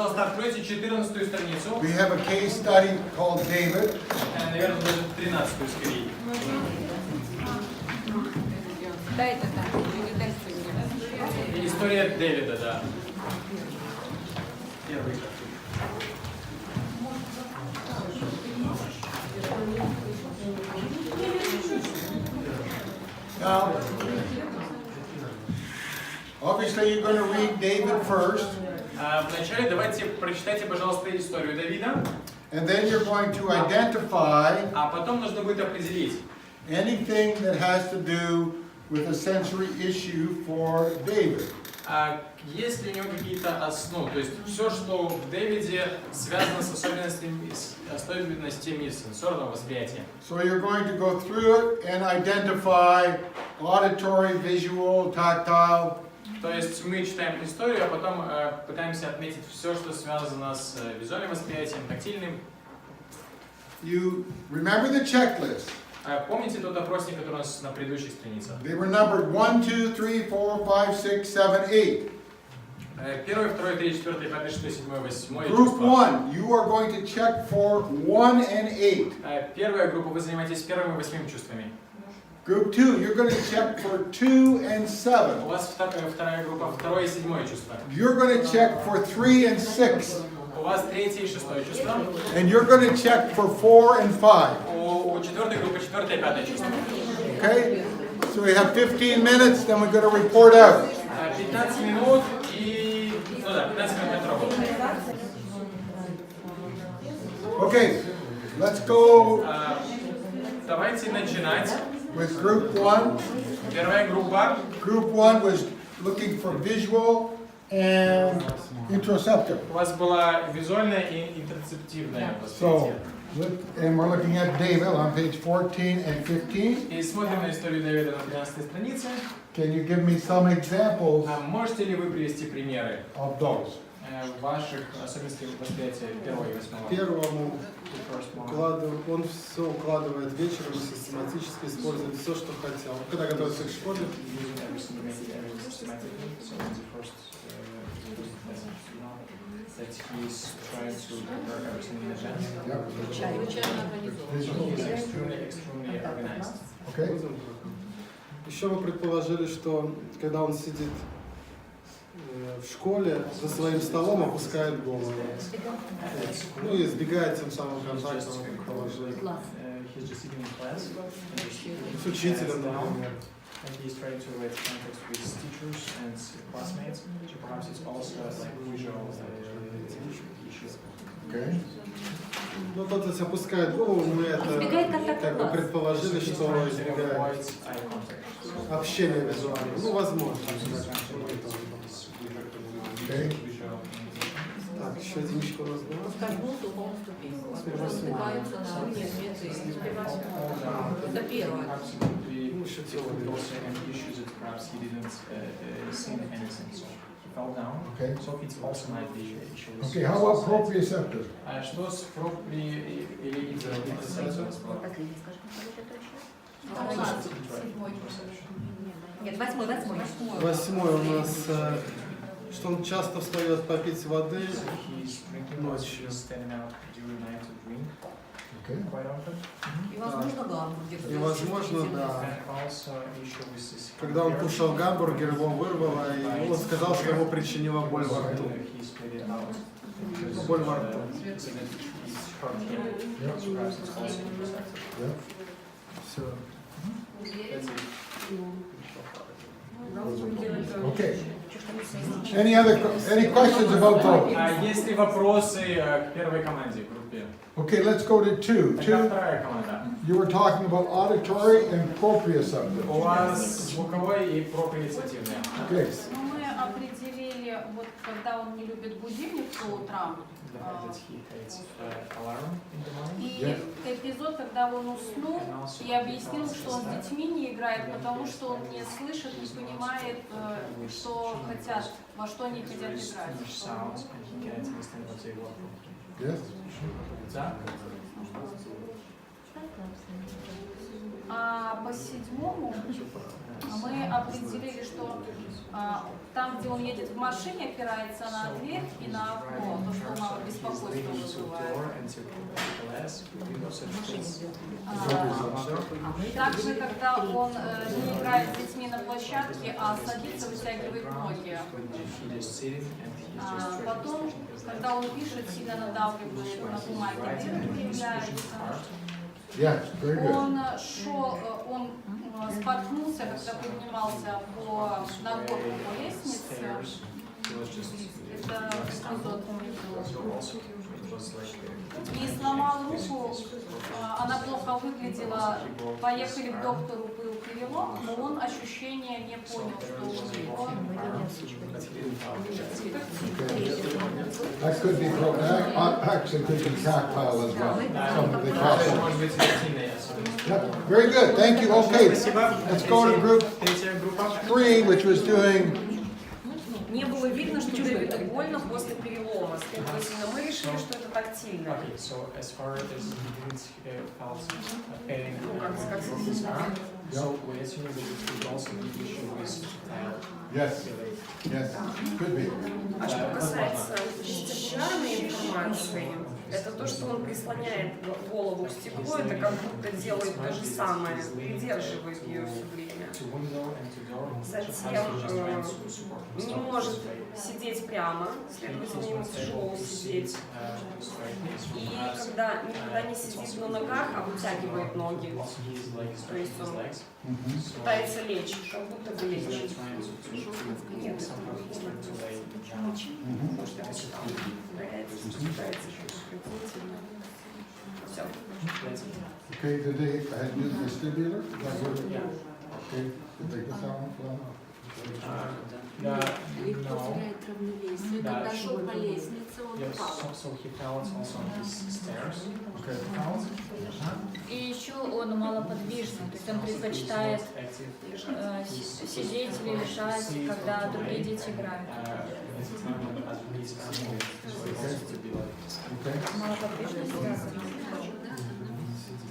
пожалуйста, откройте 14-ю страницу. We have a case study called David. Наверное, даже 13-ю скорее. Да, это так. История Дэвида, да. Первый. Now, obviously you're going to read David first. Вначале давайте прочитайте, пожалуйста, историю Давида. And then you're going to identify А потом нужно будет определить anything that has to do with a sensory issue for David. есть ли у него какие-то основы, то есть все, что в Дэвиде связано с особенностями сенсорного восприятия. So you're going to go through it and identify auditory, visual, tactile. То есть мы читаем историю, а потом пытаемся отметить все, что связано с визуальным восприятием, тактильным. You remember the checklist. Помните тот опросник, который у нас на предыдущей странице? They were numbered 1, 2, 3, 4, 5, 6, 7, 8. 1, 2, 3, 4, 5, 6, 7, 8. Group 1, you are going to check for 1 and 8. Первая группа, вы занимаетесь первым и 8 чувствами. Group 2, you're going to check for 2 and 7. У вас вторая группа, 2 и 7 чувство. You're going to check for 3 and 6. У вас 3 и 6 чувство. And you're going to check for 4 and 5. У четвертой группы 4 и 5 чувство. Okay? So we have 15 minutes, then we're going to report out. 15 минут и... Ну да, 15 минут работы. Okay, let's go Давайте начинать. with group 1. Первая группа. Group 1 was looking for visual and interoceptive. У вас была визуальная и интерцептивная So, восприятие. and we're looking at David on page 14 and 15. И смотрим на историю Дэвида на 13 странице. Can you give me some examples Можете ли вы привести примеры of those? ваших особенностей восприятия 1 и 8? Первому он все укладывает вечером и систематически использует все, что хотел. Когда готовится к школе, Okay. еще мы предположили, что когда он сидит в школе, за своим столом опускает голову. Ну и избегает тем самым контактов, предположили. С учителем, например. And he's trying to relate context with teachers and classmates. Perhaps it's also like visual issues. Okay. Ну, тот, если опускает голову, мы это как бы предположили, что избегает общения визуального. Ну, возможно. Okay. Так, еще единичка у нас была. Это первое. Ну, еще теория. Okay. So it also might be issues. Okay, how about proprioceptive? Что с пропри или интерцепцией? Нет, 8. 8 у нас, что он часто встает попить воды ночью. Okay. И возможно гамбургер. И возможно, да. Когда он кушал гамбургер, его вырвало, и он сказал, что ему причинила боль во рту. Боль во рту. Все. Okay. Any questions about those? Есть ли вопросы к первой команде, группе? Okay, let's go to 2. Тогда вторая команда. You were talking about auditory and proprioceptive. У вас звуковой и проприоцептивный. Okay. Ну, мы определили, вот когда он не любит будильник по утрам, и эпизод, когда он уснул, и объяснил, что он с детьми не играет, потому что он не слышит, не понимает, что хотят, во что они хотят играть. Yes? Да? А по 7-му мы определили, что там, где он едет в машине, опирается на дверь и на окно, то, беспокойство вызывает. Также, когда он не играет с детьми на площадке, а садится, вытягивает ноги. Потом, когда он пишет, сильно надавливает на бумаге, нервы появляются. Yes, very good. Он споткнулся, когда поднимался на горку по лестнице. Это эпизод и сломал руку, она плохо выглядела, поехали к доктору, был перелом, но он ощущения не понял, что у него. That could be, actually could be tactile as well. Some of the tactile. Yep, very good, thank you, okay. Let's go to group 3, which was doing. Не было видно, что Дэвиду больно после перелома. Следовательно, мы решили, что это тактильно. Okay, so as far as he didn't felt pain как from his arm, so we assume that it could also be issue with tactile. Yes, yes, could be. А что касается вестибулярной информации, это то, что он прислоняет голову к стеклу, это как будто делает то же самое, придерживает ее все время. Затем не может сидеть прямо, следовательно, ему тяжело сидеть. И когда никогда не сидит на ногах, а вытягивает ноги, то есть он пытается лечь, как будто бы лечь. Нет, все. Okay, did they use vestibular? Okay, did they get that one from? Легко теряет равновесие, Да, когда шел по лестнице, он Yes, упал. so he fell also on his stairs. Okay, И еще он малоподвижный, то есть он предпочитает сидеть или лежать, когда другие дети играют. Малоподвижность связана.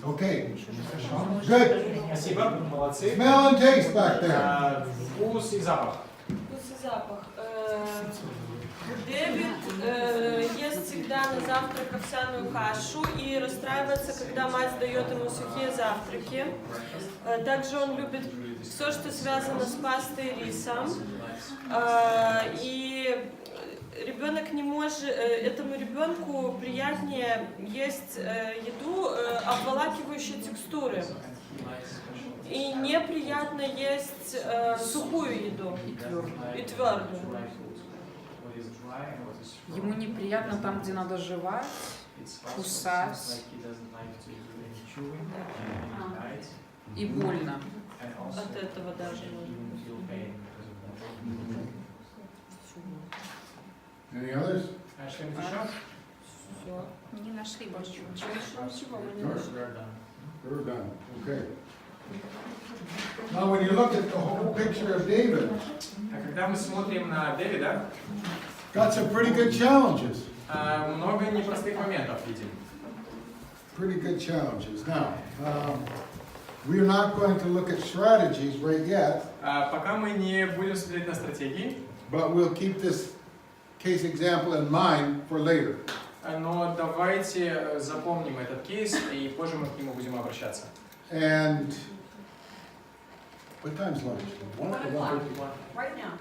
Okay, good. Спасибо, молодцы. Smell and taste back there. Вкус и запах. Вкус и запах. Дэвид ест всегда на завтрак овсяную кашу и расстраивается, когда мать дает ему сухие завтраки. Также он любит все, что связано с пастой и рисом. И ребенок не может, этому ребенку приятнее есть еду обволакивающей текстуры. И неприятно есть сухую еду и твердую. Ему неприятно там, где надо жевать, кусать и больно. От этого даже. Any others? Что-нибудь еще? Все, не нашли больше ничего. Ничего мы не нашли. We're done, okay. Now when you look at the whole picture of David, А когда мы смотрим на Дэвида, got some pretty good challenges. много непростых моментов видим. Pretty good challenges. Now, we're not going to look at strategies right yet, Пока мы не будем смотреть на стратегии, but we'll keep this case example in mind for later. но давайте запомним этот кейс и позже мы к нему будем обращаться. And what time's lunch? 1 o'clock. Right now.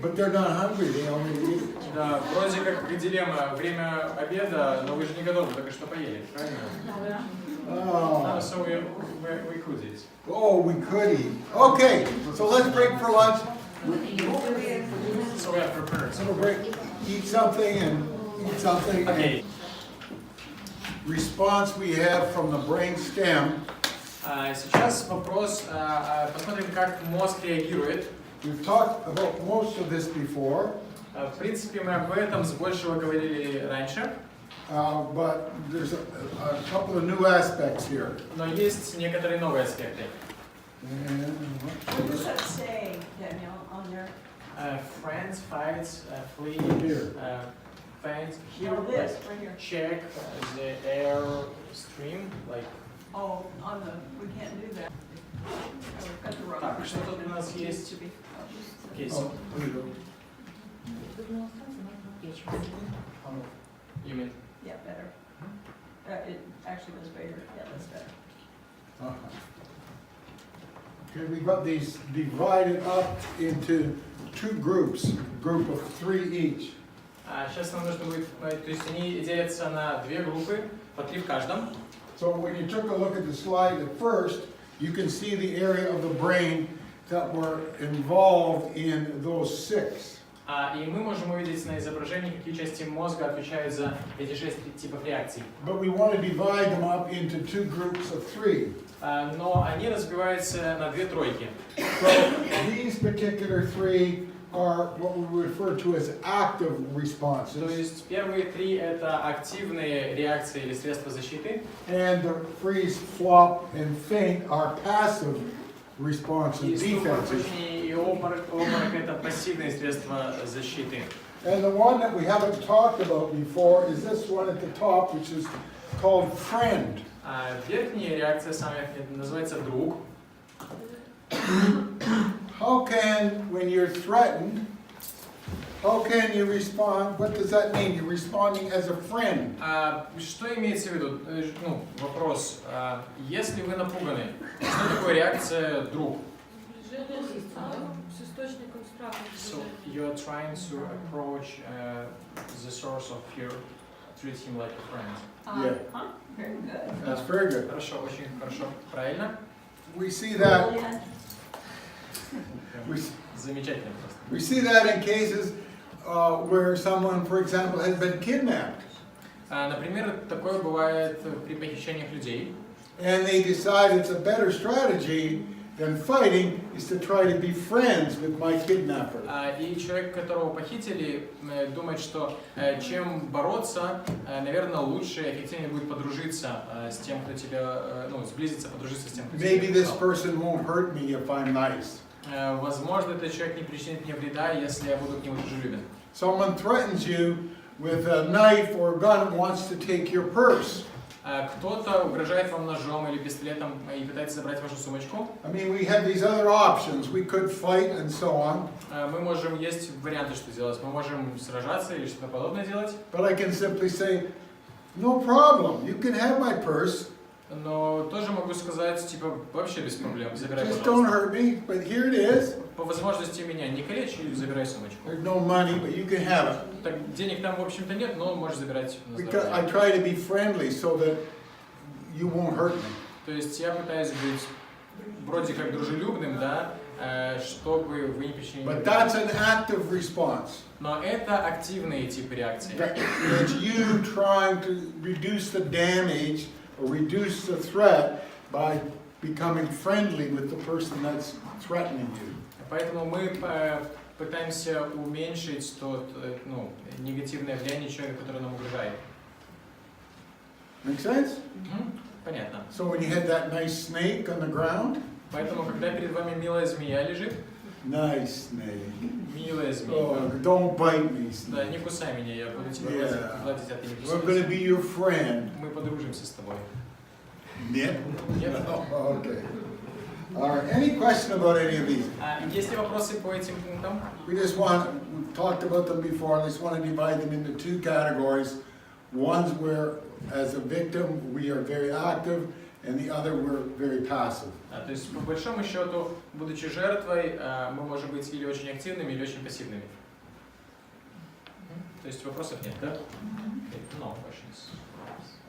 But they're not hungry, they only eat. Да, вроде как дилемма, время обеда, но вы же не готовы, только что поели, правильно? Oh, So we could eat. oh, we could eat. Okay, so let's break for lunch. So we have prepared. So we'll break, eat something and eat something. Okay. Response we have from the brain stem. Сейчас вопрос, посмотрим, как мозг реагирует. We've talked about most of this before, В принципе, мы об этом с большего говорили раньше, but there's a couple of new aspects here. но есть некоторые новые аспекты. What does that say, Daniel, on there? Friends, fights, flee, Here. faint. Here, Oh, this, right here. check the air stream, like. Oh, on the, we can't do that. We've got the wrong. Так, что тут у нас есть? Okay, Oh, so here you go. You mean? Yeah, better. It actually was bigger. Yeah, that's better. Okay, we've got these divided up into two groups, group of 3 each. Сейчас нам нужно будет, то есть они делятся на две группы, по 3 в каждом. So when you took a look at the slide at first, you can see the area of the brain that were involved in those 6. И мы можем увидеть на изображении, какие части мозга отвечают за эти 6 типов реакций. But we want to divide them up into 2 groups of 3. Но они разбиваются на 2 тройки. So these particular 3 are what we refer to as active То responses. есть первые 3 это активные реакции или средства защиты. And the freeze, flop, and faint are passive И responses, ступор, defenses. точнее, и обморок это пассивные средства защиты. And the one that we haven't talked about before is this one at the top, which is called friend. Верхняя реакция называется друг. How can, when you're threatened, how can you respond? What does that mean? You're responding as a friend. Что имеется в виду? Ну, вопрос. Если вы напуганы, что такое реакция друг? So you're trying to approach the source of fear, treat him like a friend. Yeah, Very good. that's very good. Хорошо, очень хорошо, правильно? We see that. Замечательно просто. We see that in cases where someone, for example, has been kidnapped, Например, такое бывает при похищениях людей. and they decide it's a better strategy than fighting is to try to be friends with my kidnapper. И человек, которого похитили, думает, что чем бороться, наверное, лучше и эффективнее будет подружиться с тем, кто тебя, ну, сблизиться, подружиться с тем, кто тебя Maybe this похитил. person won't hurt me if I'm nice. Возможно, этот человек не причинит мне вреда, если я буду к нему дружелюбен. Someone threatens you with a knife or a gun and wants to take your purse. Кто-то угрожает вам ножом или пистолетом и пытается забрать вашу сумочку. I mean, we have these other options. We could fight and so on. Мы можем, есть варианты, что делать. Мы можем сражаться или что-то подобное делать. But I can simply say, no problem. You can have my purse. Но тоже могу сказать, типа, вообще без проблем, забирай, Just don't пожалуйста. hurt me. But here it is. По возможности меня не калечь и забирай сумочку. There's no money, but you can have it. Так, денег там, в общем-то, нет, но можешь забирать на Because I здоровье. try to be friendly so that you won't hurt me. То есть я пытаюсь быть вроде как дружелюбным, да, чтобы вы не причинили But вреда. that's an active response. Но это активные типы реакций. It's you trying to reduce the damage or reduce the threat by becoming friendly with the person that's threatening you. Поэтому мы пытаемся уменьшить тот, ну, негативное влияние человека, который нам угрожает. Make sense? Понятно. So when you had that nice snake on the ground, Поэтому, когда перед вами милая змея лежит, nice snake. милая Oh, змейка, don't bite me, да, snake. не кусай меня, я буду тебя Yeah. гладить, а ты не We're going to кусайся. be your friend. Мы подружимся с тобой. Нет? Нет? Oh, okay. All right. Any question about any of these? Есть ли вопросы по этим пунктам? We just want, we've talked about them before, I just want to divide them into 2 categories. One's where, as a victim, we are very active, and the other, we're very passive. То есть, по большому счету, будучи жертвой, мы можем быть или очень активными, или очень пассивными. То есть вопросов нет, да? Okay, no questions.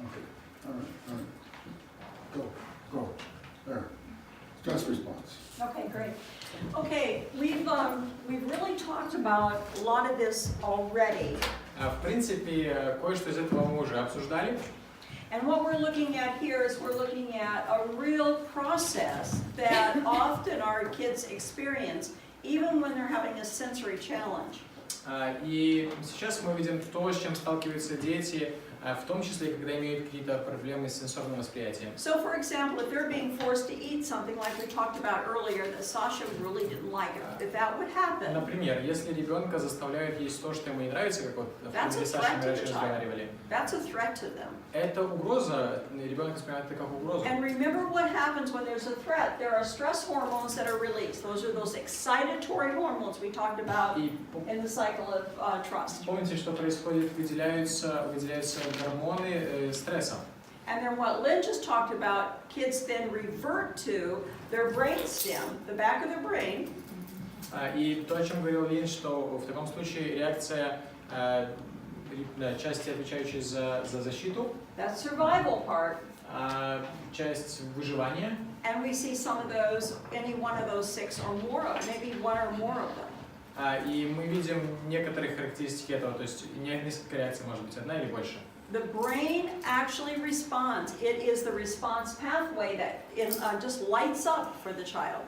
Okay. All right. All right. Go. There. Stress response. Okay, great. Okay, we've really talked about a lot of this already. В принципе, кое-что из этого мы уже обсуждали. And what we're looking at here is we're looking at a real process that often our kids experience, even when they're having a sensory challenge. И сейчас мы видим то, с чем сталкиваются дети в том числе, когда имеют какие-то проблемы с сенсорным восприятием. So, for example, if they're being forced to eat something like we talked about earlier that Sasha really didn't like, if that would happen, Например, если ребенка заставляют есть то, что ему не нравится, как вот в That's a примере Саши threat мы to раньше the child. разговаривали, that's a threat to them. это угроза, ребенок воспринимает это как угрозу. And remember what happens when there's a threat. There are stress hormones that are released. Those are those excitatory hormones we talked about И in the cycle of trust. помните, что происходит, выделяются гормоны стресса. And then what Lynn just talked about, kids then revert to their brain stem, the back of their brain. И то, о чем говорил Лин, что в таком случае реакция части, отвечающей за защиту, That survival part. Часть выживания. And we see some of those, any one of those 6 or more, maybe one or more of them. И мы видим некоторые характеристики этого, то есть несколько реакций, может быть, одна или больше. The brain actually responds. It is the response pathway that just lights up for the child.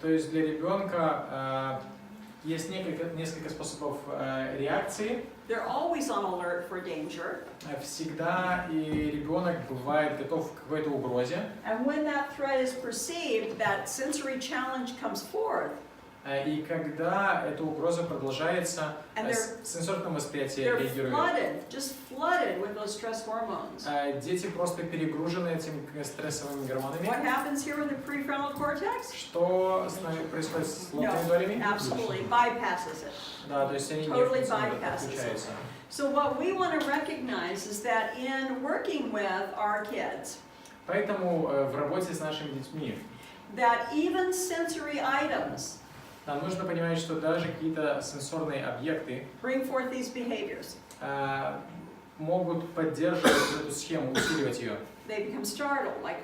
То есть для ребенка есть несколько способов реакции. They're always on alert for danger. Всегда и ребенок бывает готов к какой-то угрозе. And when that threat is perceived, that sensory challenge comes forth. И когда эта угроза продолжается, сенсорное восприятие реагирует. Just flooded with those stress hormones. Дети просто перегружены этими стрессовыми гормонами. What happens here in the prefrontal cortex? Что с нами происходит с лобными долями? Absolutely bypasses it. Да, то есть они не Totally отключаются. So what we want to recognize is that in working with our kids, Поэтому в работе с нашими детьми that even sensory items нам нужно понимать, что даже какие-то сенсорные объекты bring forth these behaviors. Могут поддерживать эту схему, усиливать ее. They become startled, like,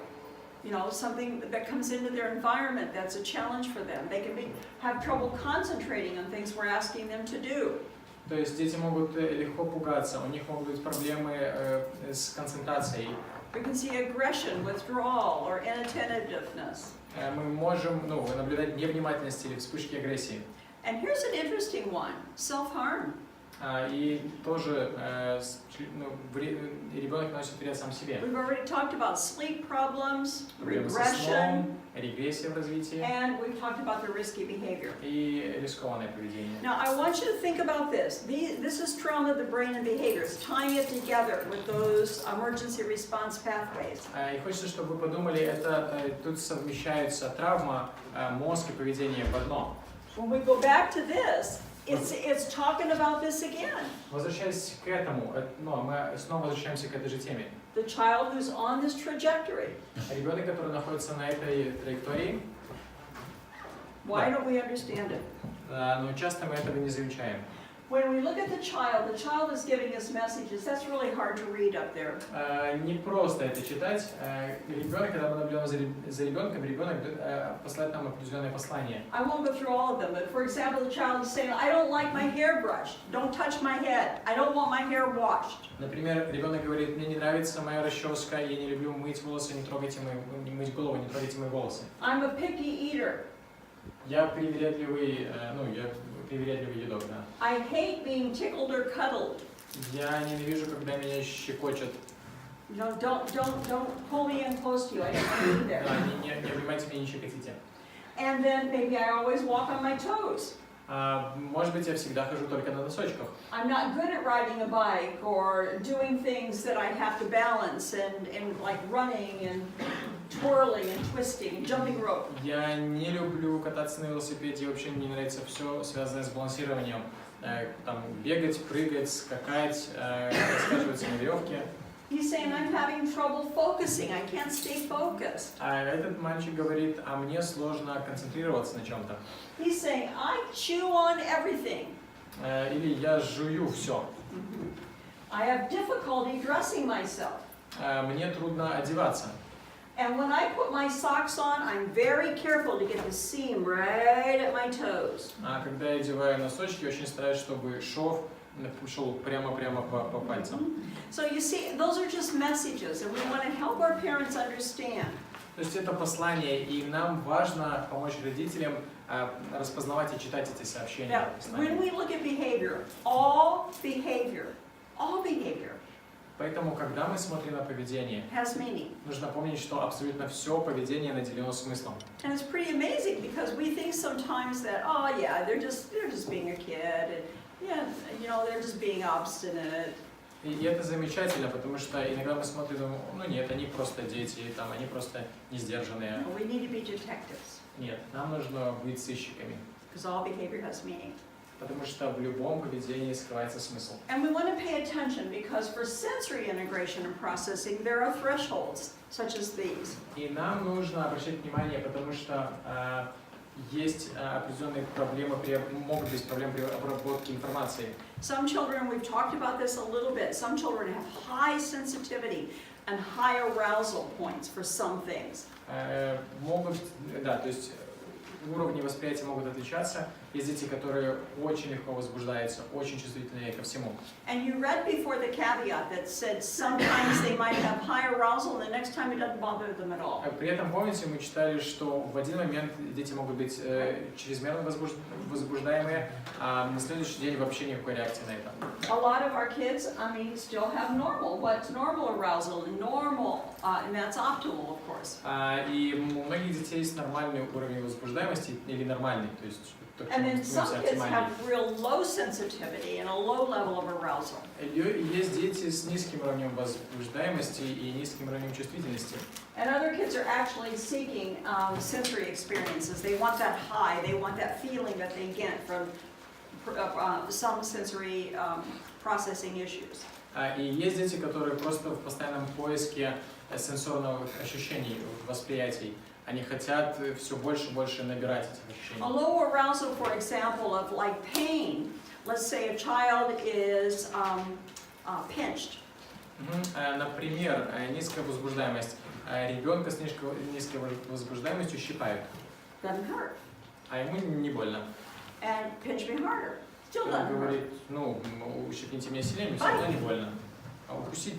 you know, something that comes into their environment that's a challenge for them. They can have trouble concentrating on things we're asking them to do. То есть дети могут легко пугаться, у них могут быть проблемы с концентрацией. We can see aggression, withdrawal, or inattentiveness. Мы можем наблюдать невнимательность или вспышки агрессии. And here's an interesting one: self-harm. И тоже ребенок наносит вред сам себе. We've already talked about sleep problems, Проблемы со regression, сном, регрессия в развитии and we've talked about the risky behavior. и рискованное поведение. Now, I want you to think about this. This is trauma of the brain and behaviors, tying it together with those emergency response pathways. И хочется, чтобы вы подумали, тут совмещаются травма, мозг и поведение в одно. When we go back to this, it's talking about this again. Возвращаясь к этому, мы снова возвращаемся к этой же теме. The child who's on this trajectory. Ребенок, который находится на этой траектории, Why don't we understand it? но часто мы этого не замечаем. When we look at the child is giving us messages. That's really hard to read up there. Не просто это читать. Ребенок, когда мы наблюдаем за ребенком, ребенок посылает нам определенное послание. I won't go through all of them, but for example, the child is saying, "I don't like my hair brushed. Don't touch my head. I don't want my hair washed." Например, ребенок говорит: мне не нравится моя расческа, я не люблю мыть волосы, не трогайте мыть голову, не трогайте мои волосы. I'm a picky eater. Я привередливый едок, да. I hate being tickled or cuddled. Я ненавижу, когда меня щекочут. You know, don't pull me in close to you. I don't want to be there. Не обнимайте меня, не щекотите. And then maybe I always walk on my toes. Может быть, я всегда хожу только на носочках. I'm not good at riding a bike or doing things that I have to balance and like running and twirling and twisting and jumping rope. Я не люблю кататься на велосипеде, вообще мне нравится все связанное с балансированием. Там бегать, прыгать, скакать, раскачиваться на веревке. He's saying, I'm having trouble focusing. I can't stay focused. А этот мальчик говорит: а мне сложно концентрироваться на чем-то. He's saying, I chew on everything. Или я жую все. I have difficulty dressing myself. Мне трудно одеваться. And when I put my socks on, I'm very careful to get the seam right at my toes. А когда я одеваю носочки, очень стараюсь, чтобы шов шел прямо по пальцам. So you see, those are just messages, and we want to help our parents understand. То есть это послание, и нам важно помочь родителям распознавать и читать эти сообщения. Now, when we look at behavior, all behavior Поэтому, когда мы смотрим на поведение, has meaning. нужно помнить, что абсолютно все поведение наделено смыслом. And it's pretty amazing because we think sometimes that, oh yeah, they're just being a kid, and yeah, you know, they're just being obstinate. И это замечательно, потому что иногда мы смотрим и думаем, ну нет, они просто дети, там, они просто не сдержанные. No, we need to be detectives Нет, нам нужно быть сыщиками, because all behavior has meaning. потому что в любом поведении скрывается смысл. And we want to pay attention because for sensory integration and processing, there are thresholds such as these. И нам нужно обращать внимание, потому что есть определенные проблемы, могут быть проблемы при обработке информации. Some children, we've talked about this a little bit, some children have high sensitivity and high arousal points for some things. Могут, да, то есть уровни восприятия могут отличаться. Есть дети, которые очень легко возбуждаются, очень чувствительные ко всему. And you read before the caveat that said sometimes they might have high arousal and the next time it doesn't bother them at all. При этом, помните, мы читали, что в один момент дети могут быть чрезмерно возбуждаемые, а на следующий день вообще никакой реакции на это. A lot of our kids, I mean, still have normal, what's normal arousal and normal, and that's optimal, of course. И у многих детей есть нормальный уровень возбуждаемости или нормальный, то есть And then some kids have real low sensitivity and a low level of arousal. Есть дети с низким уровнем возбуждаемости и низким уровнем чувствительности. And other kids are actually seeking sensory experiences. They want that high, they want that feeling that they get from some sensory processing issues. И есть дети, которые просто в постоянном поиске сенсорных ощущений, восприятий. Они хотят все больше и больше набирать этих ощущений. A low arousal, for example, of like pain. Let's say a child is pinched. Например, низкая возбуждаемость. Ребенка с низкой возбуждаемостью щипают. Doesn't hurt. А ему не больно. And pinch me harder. Still Он doesn't hurt. говорит, ну, ущипните меня сильнее, но все равно не больно. А укусите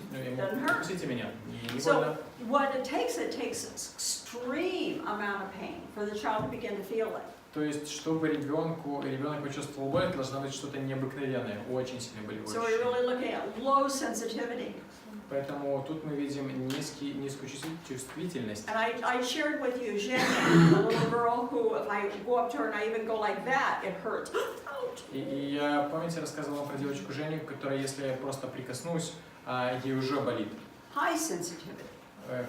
меня, не больно. So what it takes extreme amount of pain for the child to begin to feel it. То есть, чтобы ребенок почувствовал боль, должна быть что-то необыкновенное, очень сильно болевое. So we're really looking at low sensitivity. Поэтому тут мы видим низкую чувствительность. And I shared with you Jenny, a little girl who, if I go up to her and I even go like that, it hurts. И я, помните, рассказывала про девочку Женю, которая, если я просто прикоснусь, ей уже болит. High sensitivity.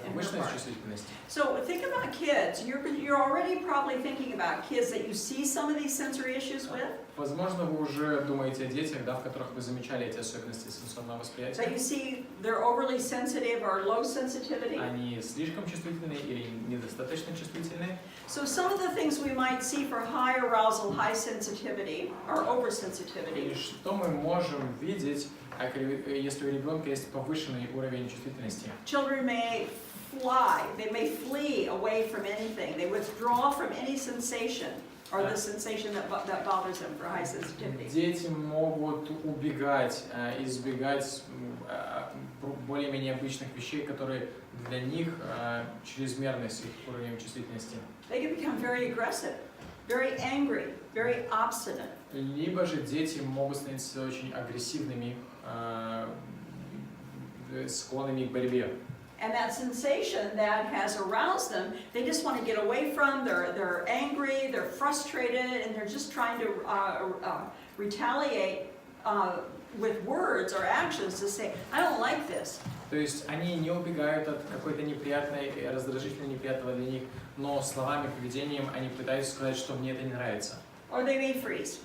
Повышенная чувствительность. So think about kids. You're already probably thinking about kids that you see some of these sensory issues with. Возможно, вы уже думаете о детях, да, в которых вы замечали эти особенности сенсорного восприятия. That you see they're overly sensitive or low sensitivity. Они слишком чувствительные или недостаточно чувствительные. So some of the things we might see for high arousal, high sensitivity, or oversensitivity. И что мы можем видеть, если у ребенка есть повышенный уровень чувствительности? Children may fly, they may flee away from anything. They withdraw from any sensation or the sensation that bothers them for high sensitivity. Дети могут убегать, избегать более-менее обычных вещей, которые для них чрезмерны с их уровнем чувствительности. They can become very aggressive, very angry, very obstinate. Либо же дети могут становиться очень агрессивными, склонными к борьбе. And that sensation that has aroused them, they just want to get away from. They're angry, they're frustrated, and they're just trying to retaliate with words or actions to say, I don't like this. То есть они не убегают от какой-то неприятной, раздражительной, неприятного для них, но словами, поведением они пытаются сказать, что мне это не нравится. Or they may freeze.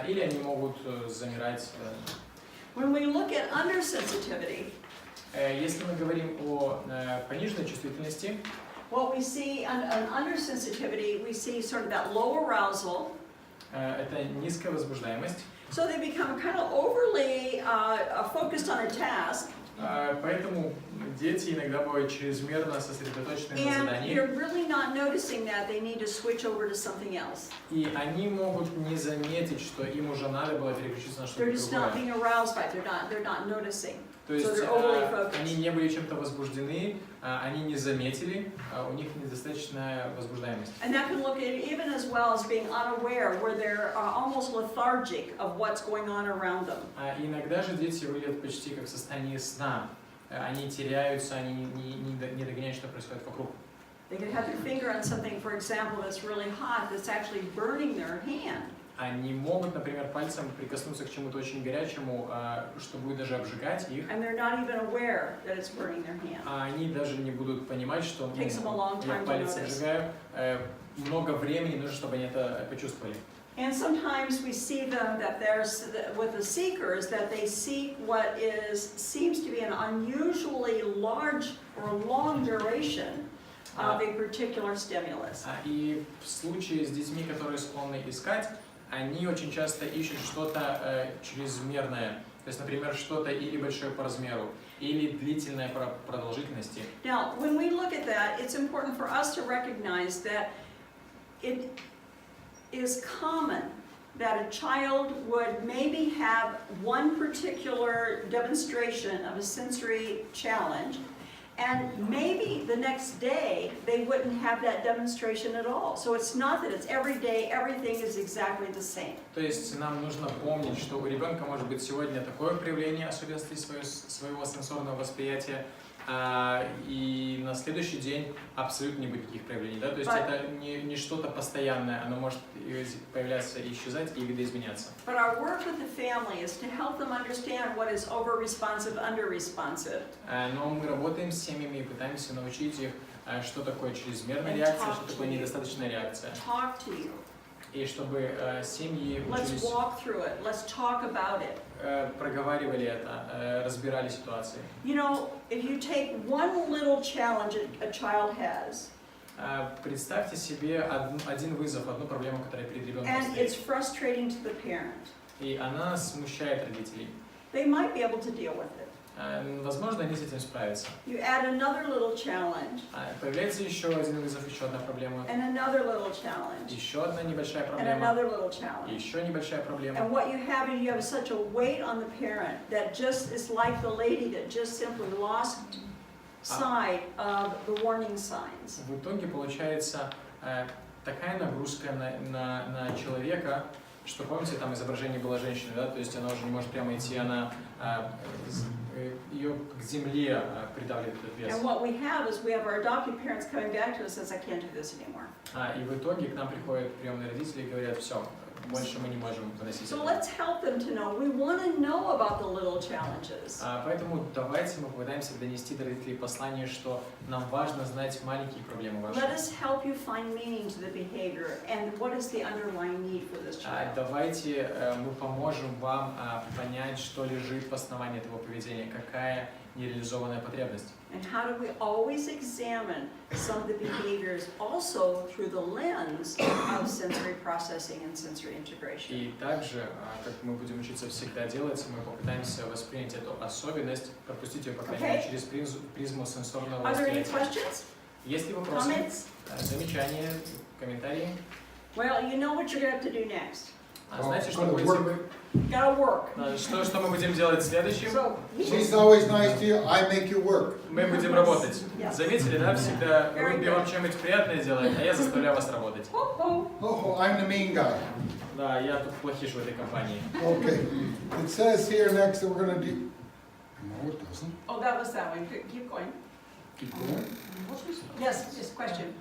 Или они могут замирать. When we look at undersensitivity, если мы говорим о пониженной чувствительности, what we see on undersensitivity, we see sort of that low arousal. Это низкая возбуждаемость. So they become kind of overly focused on a task. Поэтому дети иногда бывают чрезмерно сосредоточены на And задании. you're really not noticing that they need to switch over to something else. И они могут не заметить, что им уже надо было переключиться на что-то They're just not другое. being aroused by it. They're not noticing. То есть So they're overly focused. они не были чем-то возбуждены, они не заметили, у них недостаточная возбуждаемость. And that can look at even as well as being unaware, where they're almost lethargic of what's going on around them. Иногда же дети выглядят почти как в состоянии сна. Они теряются, они не догоняют, что происходит вокруг. They could have their finger on something, for example, that's really hot, that's actually burning their hand. Они могут, например, пальцем прикоснуться к чему-то очень горячему, что будет даже обжигать их. And they're not even aware that it's burning their hand. А они даже не будут понимать, что Takes them a long я time to палец notice. обжигаю. Много времени нужно, чтобы они это почувствовали. And sometimes we see them that there's with the seekers that they seek what seems to be an unusually large or long duration of a particular stimulus. И в случае с детьми, которые склонны искать, они очень часто ищут что-то чрезмерное. То есть, например, что-то или большое по размеру, или длительное по продолжительности. Now, when we look at that, it's important for us to recognize that it is common that a child would maybe have one particular demonstration of a sensory challenge, and maybe the next day they wouldn't have that demonstration at all. So it's not that it's every day, everything is exactly the same. То есть нам нужно помнить, что у ребенка может быть сегодня такое проявление особенностей своего сенсорного восприятия, и на следующий день абсолютно не будет никаких проявлений. Да? То есть это не что-то постоянное, оно может появляться и исчезать, и видоизменяться. But our work with the family is to help them understand what is over-responsive, under-responsive. Но мы работаем с семьями и пытаемся научить их, что такое чрезмерная реакция, что такое недостаточная реакция. Talk to you. И чтобы семьи учились, Let's walk through it. Let's talk about it. Проговаривали это, разбирали ситуации. You know, if you take one little challenge a child has, Представьте себе один вызов, одну проблему, которая перед ребенком and it's стоит. frustrating to the parent, И она смущает родителей. they might be able to deal with it. Возможно, они с этим справятся. You add another little challenge, Появляется еще один вызов, еще одна проблема. and another little challenge, Еще одна небольшая and проблема. another little challenge. Еще небольшая проблема. And what you have is you have such a weight on the parent that just is like the lady that just simply lost sight of the warning signs. В итоге получается такая нагрузка на человека, что, помните, там изображение было женщины, да, то есть она уже не может прямо идти, она ее к земле придавливает этот вес. And what we have is we have our adoptive parents coming back to us and says, I can't do this anymore. И в итоге к нам приходят приемные родители и говорят, все, больше мы не можем выносить So это. let's help them to know. We want to know about the little challenges. Поэтому давайте мы попытаемся донести до родителей послание, что нам важно знать маленькие проблемы ваши. Let us help you find meaning to the behavior and what is the underlying need for this child. Давайте мы поможем вам понять, что лежит в основании этого поведения, какая нереализованная потребность. And how do we always examine some of the behaviors also through the lens of sensory processing and sensory integration. И также, как мы будем учиться всегда делать, мы попытаемся воспринять эту особенность, пропустить ее, по крайней мере, через призму сенсорного Are there any восприятия. questions? Есть ли вопросы, Comments? замечания, комментарии? Well, you know what you're going to have to do next. Знаете, что Gotta будете work. Gotta work. что мы будем делать следующим? So, She's always nice to you, I make you work. Мы будем работать. Yes. Заметили, да, всегда Very Руби good. вам чем-нибудь приятное делает, а я заставляю вас работать. ho-ho. Oh, I'm the mean guy. Да, я тут плохиш в этой компании. Okay. It says here next that we're going to do. No, it doesn't. Oh, that was that one. Keep going. Keep going. Yes, just question.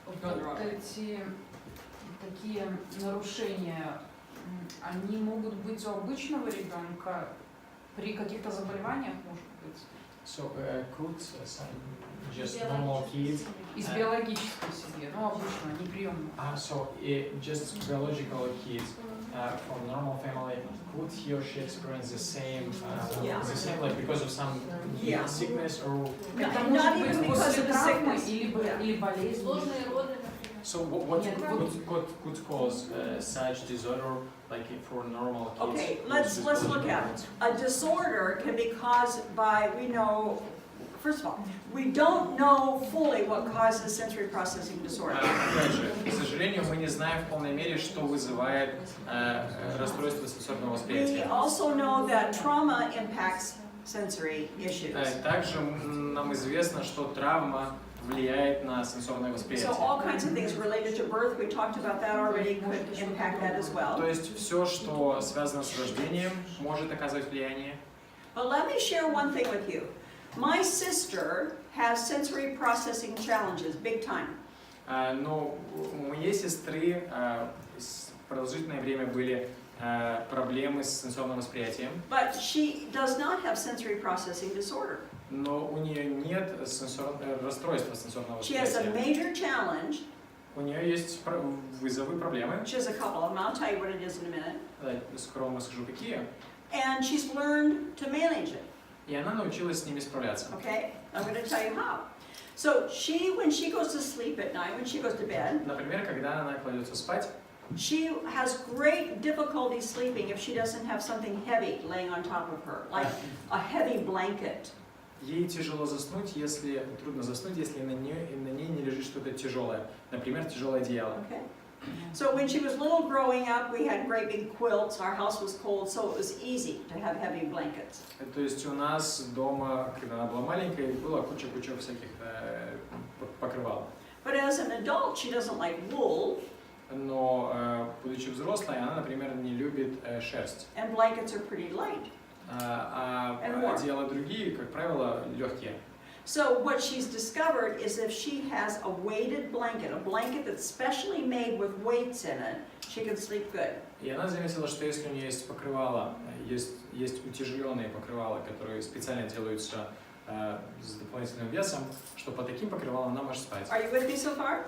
Вот эти такие нарушения, они могут быть у обычного ребенка при каких-то заболеваниях, может быть, So, could some just normal kids, из биологической семьи, ну обычно, не приемного. so just biological kids from normal family, could he or she experience the same, like because of some Yeah. sickness or? Это Not может even быть because после of the травмы sickness. или болезни. Сложные роды, например. So what Нет, could cause such disorder, like for normal kids? Okay, who's let's just look at biological? A disorder can be caused by, we know, first of all, we don't know fully what causes sensory processing disorder. Опять же, к сожалению, мы не знаем в полной мере, что вызывает расстройство сенсорного We восприятия. also know that trauma impacts sensory issues. Также нам известно, что травма влияет на сенсорное восприятие. So all kinds of things related to birth, we talked about that already, could impact that as well. То есть все, что связано с рождением, может оказывать влияние. But let me share one thing with you. My sister has sensory processing challenges, big time. Но у моей сестры продолжительное время были проблемы с сенсорным восприятием. But she does not have sensory processing disorder. Но у нее нет расстройства сенсорного She has a восприятия. major challenge. У нее есть вызовы, проблемы. She has a couple of them. I'll tell you what it is in a minute. Скоро вам расскажу, какие. And she's learned to manage it. И она научилась с ними справляться. Okay? I'm going to tell you how. So when she goes to sleep at night, when she goes to bed, Например, когда она кладется спать, she has great difficulty sleeping if she doesn't have something heavy laying on top of her, like a heavy blanket. ей тяжело заснуть, если трудно заснуть, если на ней не лежит что-то тяжелое, например, тяжелое одеяло. Okay? So when she was little growing up, we had great big quilts. Our house was cold, so it was easy to have heavy blankets. То есть у нас дома, когда она была маленькой, была куча всяких покрывал. But as an adult, she doesn't like wool. Но, будучи взрослой, она, например, не любит шерсть. And blankets are pretty light. А одеяла другие, как правило, легкие. So what she's discovered is if she has a weighted blanket, a blanket that's specially made with weights in it, she can sleep good. И она заметила, что если у нее есть покрывала, есть утяжеленные покрывала, которые специально делаются с дополнительным весом, что по таким покрывалам она может спать. Are you with me so far?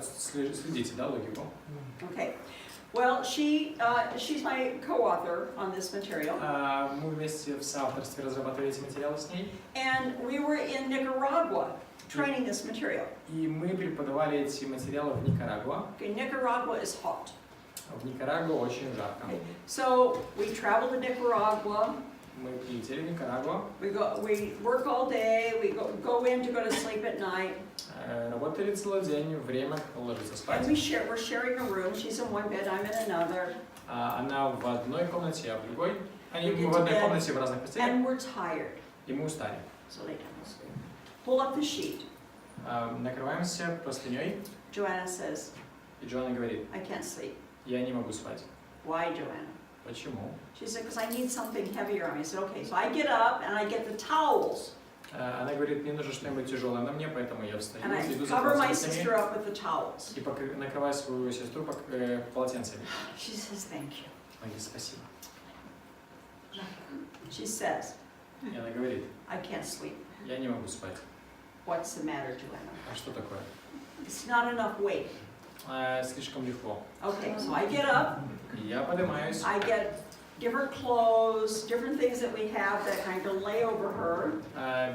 Следите, да, логику? Okay. Well, she's my co-author on this material. Мы вместе в соавторстве разрабатывали эти материалы с ней. And we were in Nicaragua training this material. И мы преподавали эти материалы в Никарагуа. Okay, Nicaragua is hot. В Никарагуа очень жарко. Okay. So we traveled to Nicaragua. Мы прилетели в Никарагуа. We work all day. We go in to go to sleep at night. Работали целый день, время ложиться спать. And we're sharing a room. She's in one bed, I'm in another. Она в одной комнате, я в другой. Они в одной комнате в разных постелях. And we're tired. И мы устали. So they pull up the sheet. Накрываемся простыней. Joanna says, И Джоанна говорит, I can't sleep. я не могу спать. Why, Joanna? Почему? She said, because I need something heavier on me. I said, okay. So I get up and I get the towels. Она говорит, мне нужно что-нибудь тяжелое на мне, поэтому я встаю, And I иду за cover my полотенцами sister up with the towels. и накрываю свою сестру полотенцами. She says, thank you. Она говорит, спасибо. She says, И она говорит, I can't sleep. я не могу спать. What's the matter, Joanna? А что такое? It's not enough weight. Слишком легко. Okay, so I get up. И я поднимаюсь. I get different clothes, different things that we have that kind of lay over her.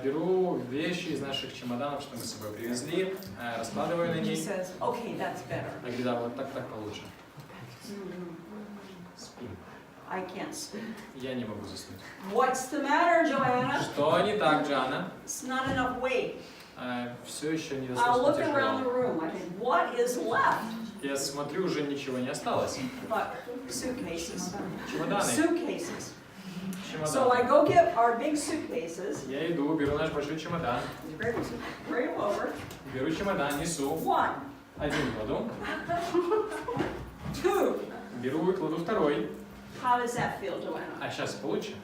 Беру вещи из наших чемоданов, что мы с собой привезли, раскладываю на She ней. says, okay, that's better. Я говорю, да, вот так получше. Спим. I can't sleep. Я не могу заснуть. What's the matter, Joanna? Что не так, Джоанна? It's not enough weight. Все еще I недостаточно look around the тяжело. room. I think, what is left? Я смотрю, уже ничего не осталось. But suitcases. Чемоданы. Suitcases. So I Чемоданы. go get our big suitcases. Я иду, беру наш большой чемодан, Bring them over. беру чемодан, несу. One, Один кладу, two. беру и кладу второй. How does that feel, Joanna? А сейчас получше?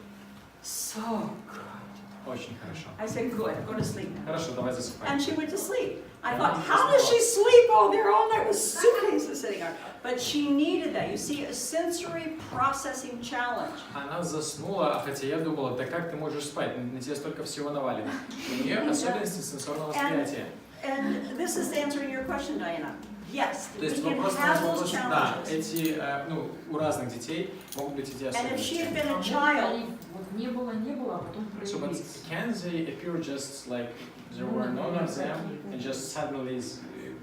So good. Очень хорошо. I said, good. Go to sleep. Хорошо, давай засыпай. And she went to sleep. I thought, how does she sleep all there all night with suitcases sitting on? But she needed that. You see, a sensory processing challenge. Она заснула, хотя я думала, да как ты можешь спать? На тебя столько всего навалено. У нее особенности сенсорного восприятия. And this is answering your question, Diana. Yes, То we есть can вопрос have those вопрос, да, challenges. у разных детей могут быть эти And if she had особенности. been a child, Вот не было, а потом So, but проявились. can they appear just like there were none of them, and just suddenly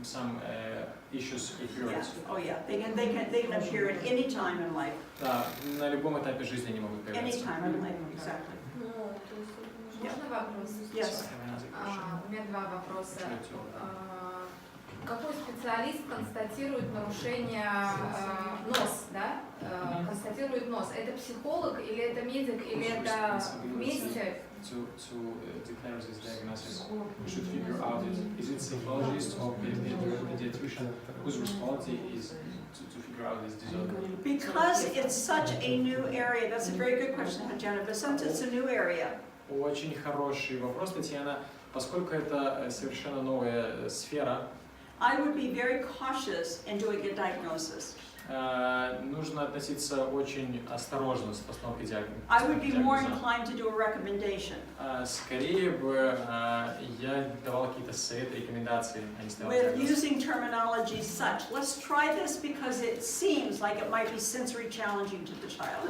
some issues appeared? yeah, oh yeah, they can appear at any time in life. Да, на любом этапе жизни они могут Any появляться. time in life, exactly. Можно вопрос? Yes. У меня два вопроса. какой специалист констатирует нарушение нос, да? Констатирует нос. Это психолог или это медик или это вместе? To declare this diagnosis, we should figure out is it psychologist or pediatrician whose responsibility is to figure out this disorder. Because it's such a new area, that's a very good question, Jenna, but since it's a new area, Очень хороший вопрос, Татьяна. Поскольку это совершенно новая сфера, I would be very cautious in doing a diagnosis. Нужно относиться очень осторожно с постановкой диагноза. I would be more inclined to do a recommendation. Скорее бы я давал какие-то советы, рекомендации, а не ставил With диагноз. using terminology such, let's try this because it seems like it might be sensory challenging to the child.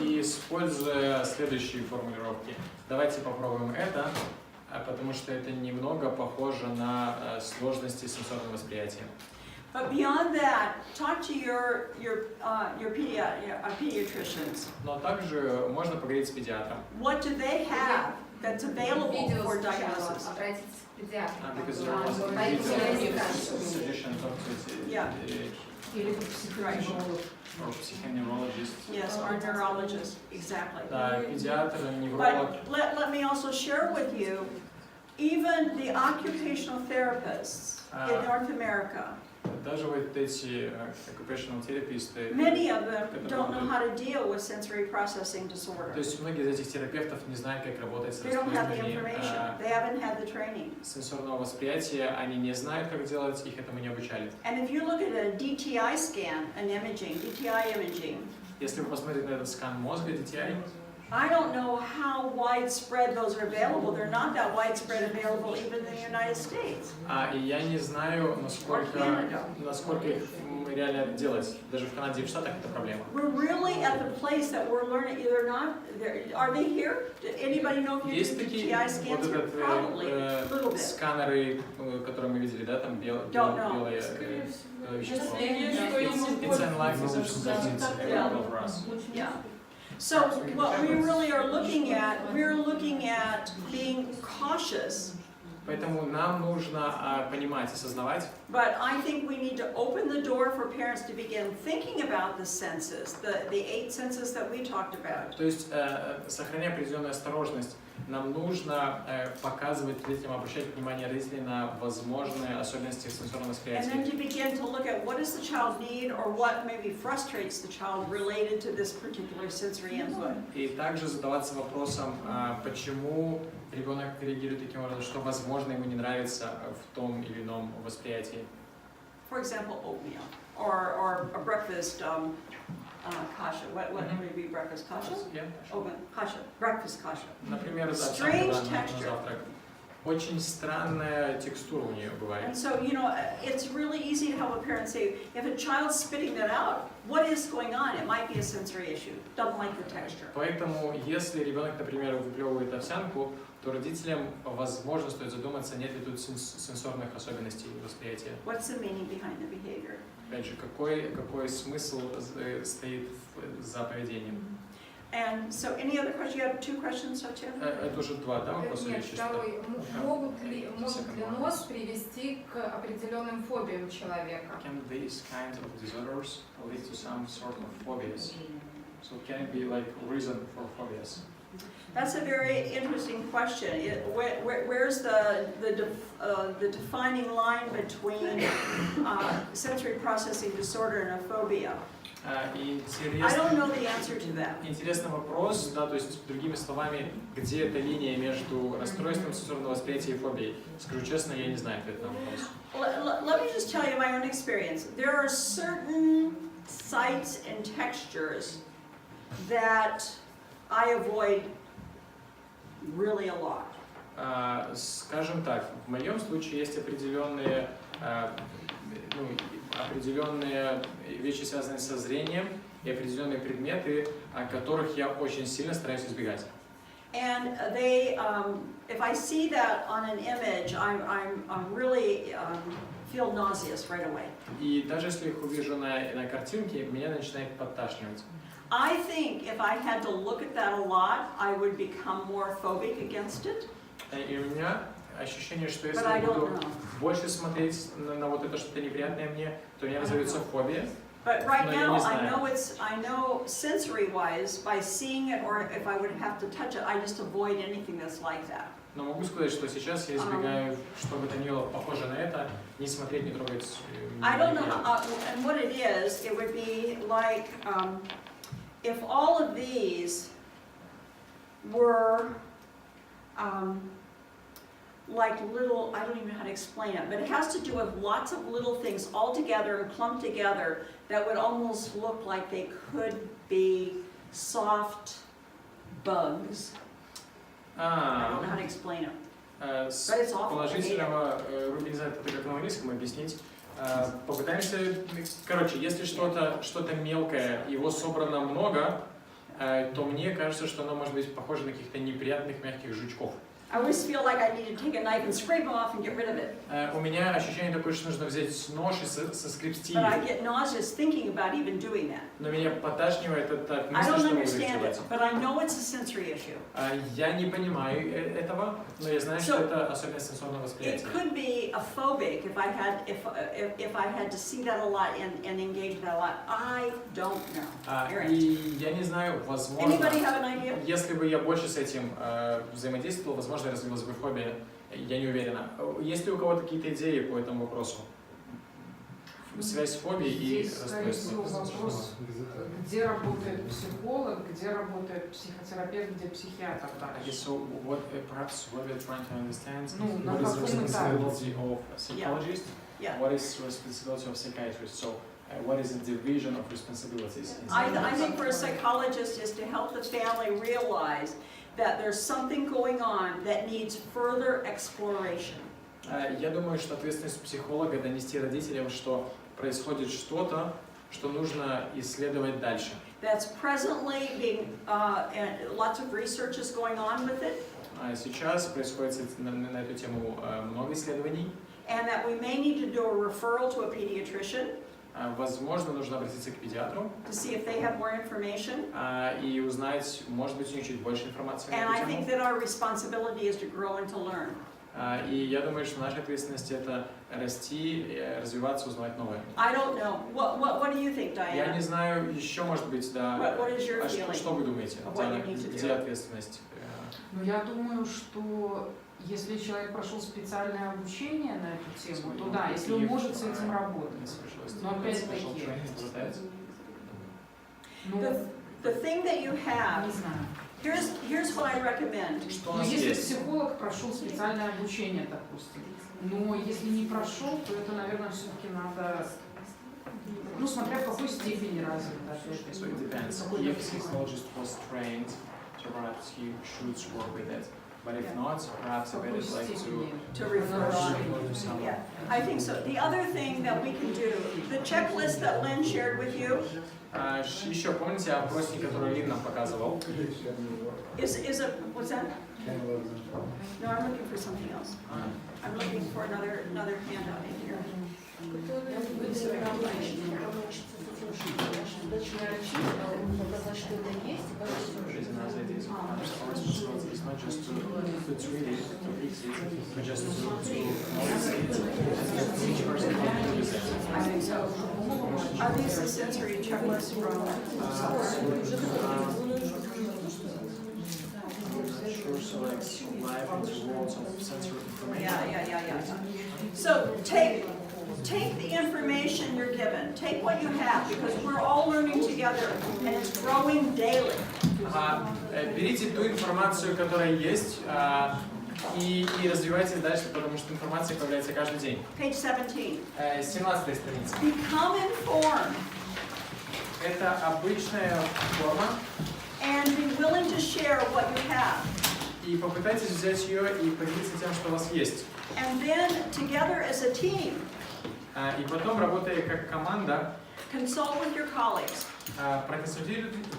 И используя следующие формулировки. Давайте попробуем это, потому что это немного похоже на сложности сенсорного восприятия. But beyond that, talk to your pediatricians. Но также можно поговорить с педиатром. What do they have that's available Видео for сначала, diagnosis? обратитесь к педиатру. Because Да, there was a поэтому video suggestion to Yeah. Или как психолог. or psychoneurologist. Yes, or neurologist, exactly. Да, педиатр, невролог. But let me also share with you, even the occupational therapists in North America, Даже вот эти occupational тераписты, many of them don't know how to deal with sensory processing то disorder. есть многие из этих терапевтов не знают, как работать с They don't have the расстройствами information. They haven't had the training. сенсорного восприятия, они не знают, как делать, их этому не обучали. And if you look at a DTI scan, an imaging, DTI imaging, Если вы посмотрите на этот скан мозга DTI, I don't know how widespread those are available. They're not that widespread available even in the United States. и я не знаю, насколько их реально делать. Даже в Канаде и в Штатах это проблема. We're really at the place that we're learning. Either not, are they here? Anybody know if you Есть do такие DTI scans вот here? Probably a little этот bit. сканеры, которые мы видели, да, там белое вещество. It's unlikely that it's available for us. Yeah. So what we really are looking at, we're looking at being cautious. Поэтому нам нужно понимать, осознавать. But I think we need to open the door for parents to begin thinking about the senses, the 8 senses that we talked about. То есть, сохраняя определенную осторожность, нам нужно показывать родителям, обращать внимание родителей на возможные особенности сенсорного And then восприятия. to begin to look at what does the child need or what maybe frustrates the child related to this particular sensory input. И также задаваться вопросом, почему ребенок реагирует таким образом, что, возможно, ему не нравится в том или ином восприятии. For example, oatmeal or a breakfast kasha. What would be breakfast kasha? Yeah. Oatmeal kasha. Breakfast kasha. Например, Strange на texture. завтрак. Очень странная текстура у нее бывает. And so, you know, it's really easy to help a parent say, if a child's spitting that out, what is going on? It might be a sensory issue. Doesn't like the texture. Поэтому, если ребенок, например, выплевывает овсянку, то родителям, возможно, стоит задуматься, нет ли тут сенсорных особенностей восприятия. What's the meaning behind the behavior? Опять же, какой смысл стоит за поведением? And so, any other questions? You have 2 questions, Satya? Это уже 2, да, вопроса или Нет, еще второй. Может ли нос привести к определенным фобиям человека? Can these kinds of disorders lead to some sort of phobias? So can it be like reason for phobias? That's a very interesting question. Where's the defining line between sensory processing disorder and a phobia? I don't know the answer to that. Интересный вопрос, да, то есть, другими словами, где эта линия между расстройством сенсорного восприятия и фобией? Скажу честно, я не знаю ответ на вопрос. Let me just tell you my own experience. There are certain sights and textures that I avoid really a lot. Скажем так, в моем случае есть определенные вещи, связанные со зрением, и определенные предметы, которых я очень сильно стараюсь избегать. And they, if I see that on an image, I'm really feel nauseous right away. И даже если их увижу на картинке, меня начинает подташнивать. I think if I had to look at that a lot, I would become more phobic against it. И у меня ощущение, что если But I я don't буду know. больше смотреть на вот это что-то неприятное мне, то у меня разовьется фобия. But right No, я now, не знаю. I know sensory-wise, by seeing it, or if I would have to touch it, I just avoid anything that's like that. Но могу сказать, что сейчас я избегаю, что бы то ни было похоже на это, не смотреть, не трогать. I don't know, and what it is, it would be like, if all of these were, like little, I don't even know how to explain it, but it has to do with lots of little things all together and clumped together that would almost look like they could be soft bugs. I don't know how to explain it. С But it's awful. положительного, вы не знаю, как на английском объяснить. Попытаемся, короче, если что-то мелкое, его собрано много, то мне кажется, что оно может быть похоже на каких-то неприятных мягких жучков. I always feel like I need to take a knife and scrape them off and get rid of it. У меня ощущение такое, что нужно взять нож и соскребсти. But I get nauseous thinking about even doing that. Но меня поташнивает от I мысли, don't что буду understand it, делать. but I know it's a sensory issue. Я не понимаю этого, но я знаю, что это особенность сенсорного It восприятия. could be a phobic if I had to see that a lot and engage that a lot. I don't know. И я не знаю, возможно, Anybody have an idea? если бы я больше с этим взаимодействовал, возможно, развилась бы фобия. Я не уверена. Есть ли у кого-то какие-то идеи по этому вопросу? Связь фобии и Здесь, скорее всего, расстройства. вопрос, где работает психолог, где работает психотерапевт, где психиатр Okay, дальше. so what perhaps what we're trying to understand, На what is the каком этапе? responsibility of a psychologist, Yeah. what is the responsibility of psychiatrist, so what is the division of responsibilities in I think for a psychologist is to help the family realize that there's something going on that needs further exploration. Я думаю, что ответственность психолога донести родителям, что происходит что-то, что нужно исследовать дальше. That's presently being, and lots of research is going on with it. Сейчас происходит на эту тему много исследований. And that we may need to do a referral to a pediatrician Возможно, нужно обратиться к педиатру to see if they have more information. И узнать, может быть, у них чуть больше информации And на I эту think тему. that our responsibility is to grow and to learn. И я думаю, что наша ответственность это расти, развиваться, узнавать новое. I don't know. What do you think, Я не Diana? знаю, еще может быть, да. What is your feeling? Что вы думаете? of what you need to Где do? ответственность? Ну, я думаю, что если человек прошел специальное обучение на эту тему, то да, если он может с этим работать. Но опять-таки, ну, The thing that you have, не знаю. here's what I recommend. Что у Но нас если есть? психолог прошел специальное обучение, допустим, но если не прошел, то это, наверное, все-таки надо, ну, смотря в какой степени развито. So it depends. If psychologist was trained, so perhaps he should work with it. But if not, perhaps I В would какой like to степени? To refer to someone. Yeah, I think so. The other thing that we can do, the checklist that Lynn shared with you, Еще помните опросник, который Лин нам показывал? is a, what's that? No, I'm looking for something else. I'm looking for another handout in here. It's not just to treat it, to fix it, but just to each person can do this. I think so. Are these the sensory checklists from? Sure, so like live into worlds of sensory information. Yeah. So take the information you're given. Take what you have, because we're all learning together, and it's growing daily. Берите ту информацию, которая есть, и развивайтесь дальше, потому что информация появляется каждый день. Page 17. 17-я страница. Become informed Это обычная форма, and be willing to share what you have. и попытайтесь взять ее и поделиться тем, что у вас есть. And then together as a team, И потом, работая как команда, consult with your colleagues.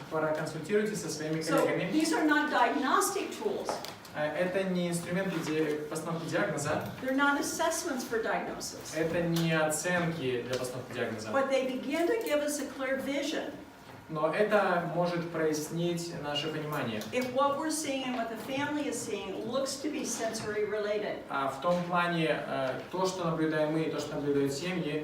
проконсультируйтесь со своими So коллегами. these are not diagnostic tools. Это не инструменты постановки диагноза, They're not assessments for diagnosis. это не оценки для постановки диагноза. But they begin to give us a clear vision Но это может прояснить наше понимание. If what we're seeing and what the family is seeing looks to be sensory related. А в том плане, то, что наблюдаем мы, и то, что наблюдают семьи,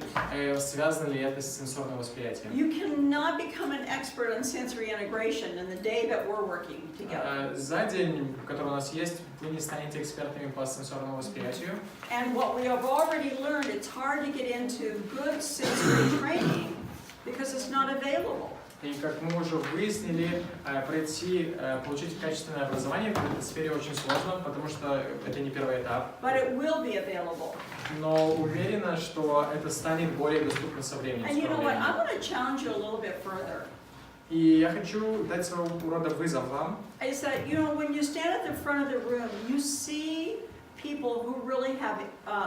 связано ли это с сенсорным восприятием? You cannot become an expert on sensory integration in the day that we're working together. За день, который у нас есть, вы не станете экспертами по сенсорному восприятию. And what we have already learned, it's hard to get into good sensory training because it's not available. И как мы уже выяснили, получить качественное образование в этой сфере очень сложно, потому что это не первый этап. But it will be available. Но уверена, что это станет более доступно со временем. And you know what? I want to challenge you a little bit further. И я хочу дать своего рода вызов вам. Is that, you know, when you stand at the front of the room, you see people who really have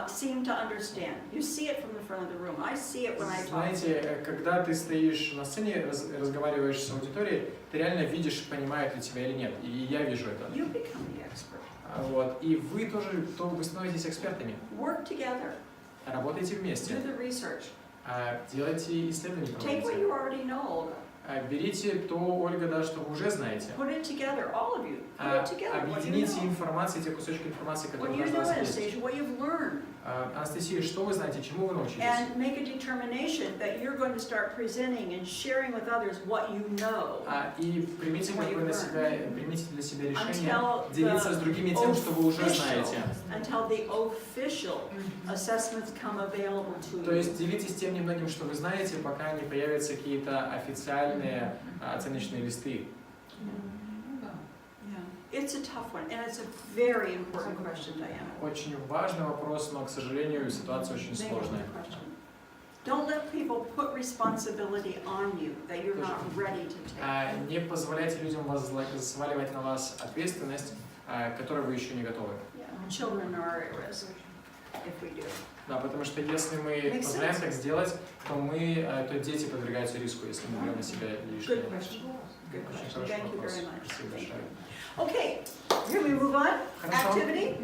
seem to understand. You see it from the front of the room. I see it when I talk. Знаете, когда ты стоишь на сцене, разговариваешь с аудиторией, ты реально видишь, понимают ли тебя или нет. И я вижу это. You become the expert. Вот. И вы тоже, вы становитесь экспертами. Work together. Работайте вместе. Do the research. Делайте исследования. Take what you already know, Olga. Берите то, Ольга, да, что вы уже знаете. Put it together, all of you. Put it together. Объедините информацию, те кусочки информации, которые у каждого есть. What you've learned. Анастасия, что вы знаете, чему вы научились? And make a determination that you're going to start presenting and sharing with others what you know. И примите для себя решение делиться с другими тем, что вы уже знаете. Until the official assessments come available to you. То есть делитесь тем немногим, что вы знаете, пока не появятся какие-то официальные оценочные листы. It's a tough one, and it's a very important question, Diana. Очень важный вопрос, но, к сожалению, ситуация очень сложная. Don't let people put responsibility on you that you're not ready to take. Не позволяйте людям сваливать на вас ответственность, которой вы еще не готовы. Children are at risk if we do. Да, потому что если мы позволяем так сделать, то дети подвергаются риску, если мы берем на себя лишнее. Good question. Good question. Thank you very much. Спасибо большое. Okay, can we move on? Activity?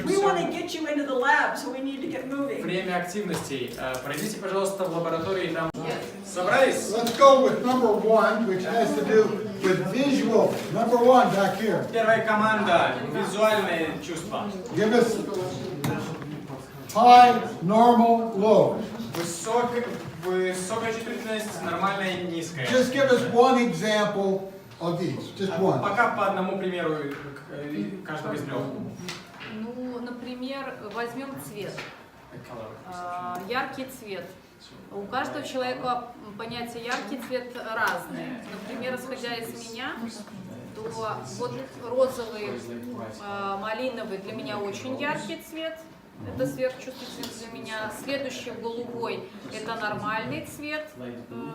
We want to get you into the lab, so we need to get moving. Время активностей. Пройдите, пожалуйста, в лаборатории, там собрались. Let's go with number one, which has to do with visual. Number one, back here. Первая команда. Визуальные чувства. Give us high, normal, low. Высокая чувствительность, нормальная и низкая. Just give us one example of each, just one. Пока по одному примеру каждого из трех. Ну, например, возьмем цвет. Яркий цвет. У каждого человека понятие яркий цвет разное. Например, исходя из меня, то вот розовый, малиновый для меня очень яркий цвет. Это сверхчувствительность для меня. Следующий голубой – это нормальный цвет,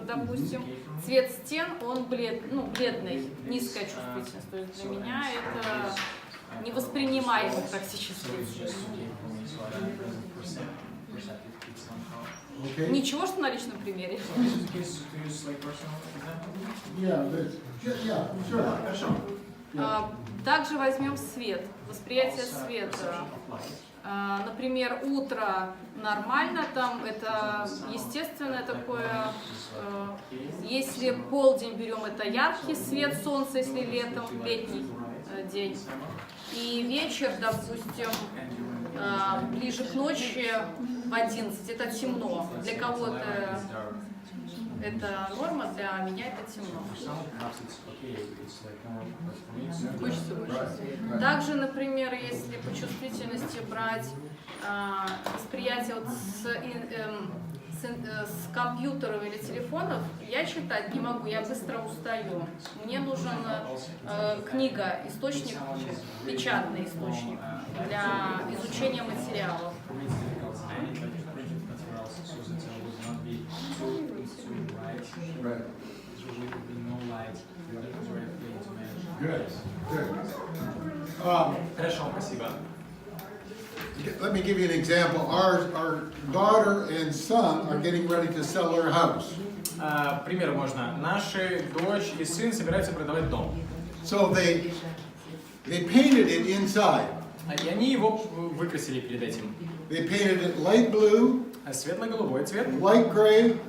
допустим. Цвет стен, он бледный, низкая чувствительность. То есть для меня это невоспринимаемо практически. Okay. Ничего, что на личном примере. Также возьмем свет, восприятие света. Например, утро нормально, там это естественное такое. Если полдень берем, это яркий свет солнца, если летом, летний день. И вечер, допустим, ближе к ночи в 11, это темно. Для кого-то это норма, для меня это темно. Хочется больше. Также, например, если по чувствительности брать восприятие вот с компьютеров или телефонов, я читать не могу, я быстро устаю. Мне нужен книга, источник, печатный источник для изучения материалов. Good. Хорошо, спасибо. Let me give you an example. Our daughter and son are getting ready to sell their house. Пример можно. Наши дочь и сын собираются продавать дом. So they painted it inside. И они его выкрасили перед этим. They painted it light blue, Светло-голубой цвет, light gray,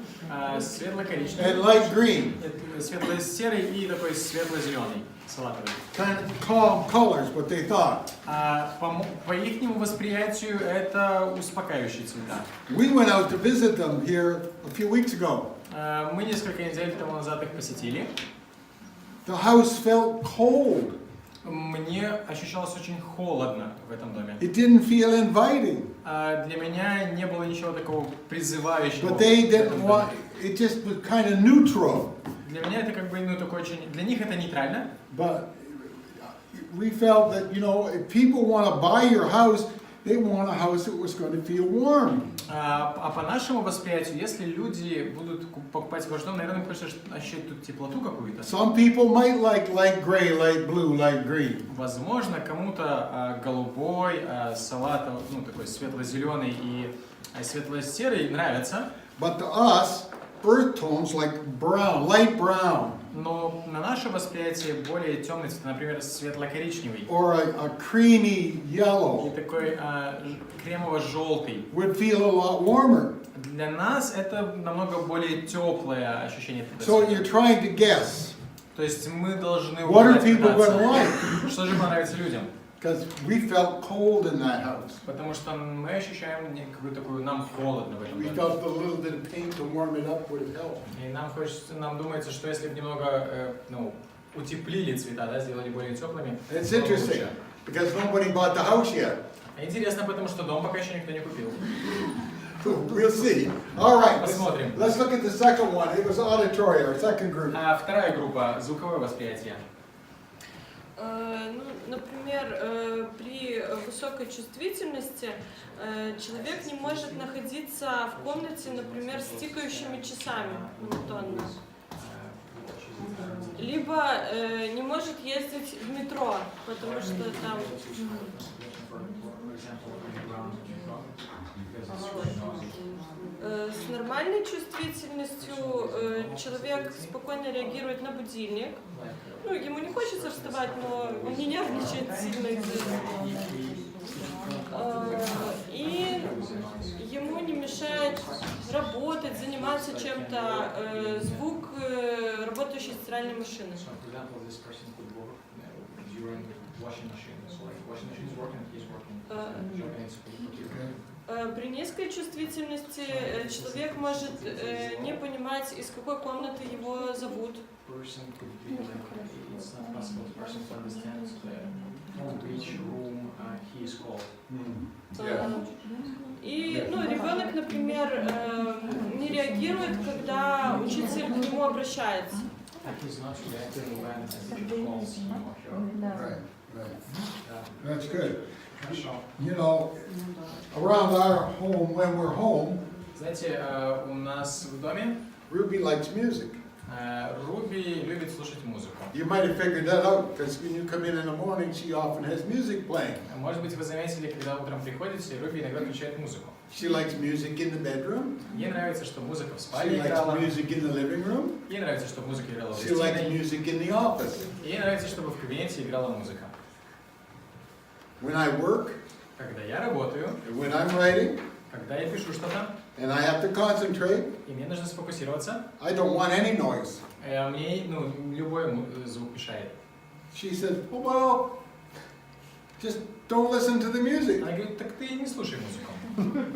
светло-коричневый, and light green. светло-серый и такой светло-зеленый, салатовый. Kind of calm colors, what they thought. По ихнему восприятию это успокаивающие цвета. We went out to visit them here a few weeks ago. Мы несколько недель тому назад их посетили. The house felt cold. Мне ощущалось очень холодно в этом доме. It didn't feel inviting. Для меня не было ничего такого призывающего. But they didn't want, it just was kind of neutral. Для меня это как бы, ну, такое очень... Для них это нейтрально. But we felt that, you know, if people want to buy your house, they want a house that was going to feel warm. А по нашему восприятию, если люди будут покупать ваш дом, наверное, хочется ощущать тут теплоту какую-то. Some people might like light gray, light blue, light green. Возможно, кому-то голубой, салатовый, ну, такой светло-зеленый и светло-серый нравится. But to us, earth tones like brown, light brown. Но на наше восприятие более темный цвет, например, светло-коричневый. Or a creamy yellow. И такой кремово-желтый. Would feel a lot warmer. Для нас это намного более теплое ощущение. So you're trying to guess. То есть мы должны What are угадать, people going to like? что же понравится людям. Because we felt cold in that house. Потому что мы ощущаем какую-то такую, нам холодно в этом We доме. felt a little bit of paint to warm it up would have helped. И нам хочется, нам думается, что если бы немного, ну, утеплили цвета, да, сделали более теплыми. It's было бы interesting лучше. because nobody bought the house yet. Интересно, потому что дом пока еще никто не купил. We'll see. All right, Посмотрим. let's look at the second one. It was auditory, our second group. Вторая группа — звуковое восприятие. Ну, например, при высокой чувствительности человек не может находиться в комнате, например, с тикающими часами монотонно. Либо не может ездить в метро, потому что там... С нормальной чувствительностью человек спокойно реагирует на будильник. Ну, ему не хочется вставать, но он не нервничает сильно из-за этого. И ему не мешает работать, заниматься чем-то звук работающей стиральной машины. При низкой чувствительности человек может не понимать, из какой комнаты его зовут. И, ну, ребенок, например, не реагирует, когда учитель к нему обращается. That's good. You know, around our home, when we're home, Знаете, у нас в доме Ruby likes music. Руби любит слушать музыку. You might have figured that out because when you come in the morning, she often has music playing. Может быть, вы заметили, когда утром приходите, Руби иногда включает музыку. She likes music in the bedroom. Ей нравится, что музыка в She спальне likes играла. music in the living room. Ей нравится, чтобы музыка играла в She likes гостиной. music in the office. Ей нравится, чтобы в кабинете играла музыка. When I work, Когда я работаю, when I'm writing, когда я пишу что-то, and I have to concentrate, и мне нужно сфокусироваться, I don't want any noise. мне, ну, любой звук мешает. She said, oh, well, just don't listen to the music. Она говорит, так ты не слушай музыку.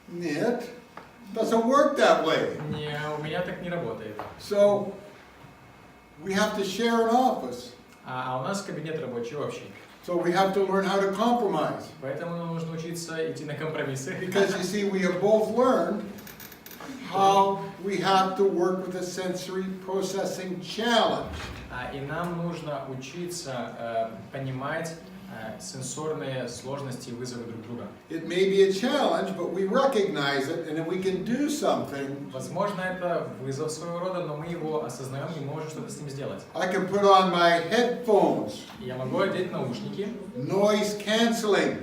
Нет, doesn't work that way. Не, у меня так не работает. So, we have to share an office. А у нас кабинет рабочий общий. So we have to learn how to compromise. Поэтому нам нужно учиться идти на компромиссы. Because you see, we have both learned how we have to work with a sensory processing challenge. И нам нужно учиться понимать сенсорные сложности и вызовы друг друга. It may be a challenge, but we recognize it, and if we can do something, Возможно, это вызов своего рода, но мы его осознаем и можем что-то с ним сделать. I can put on my headphones, Я могу одеть наушники, noise canceling,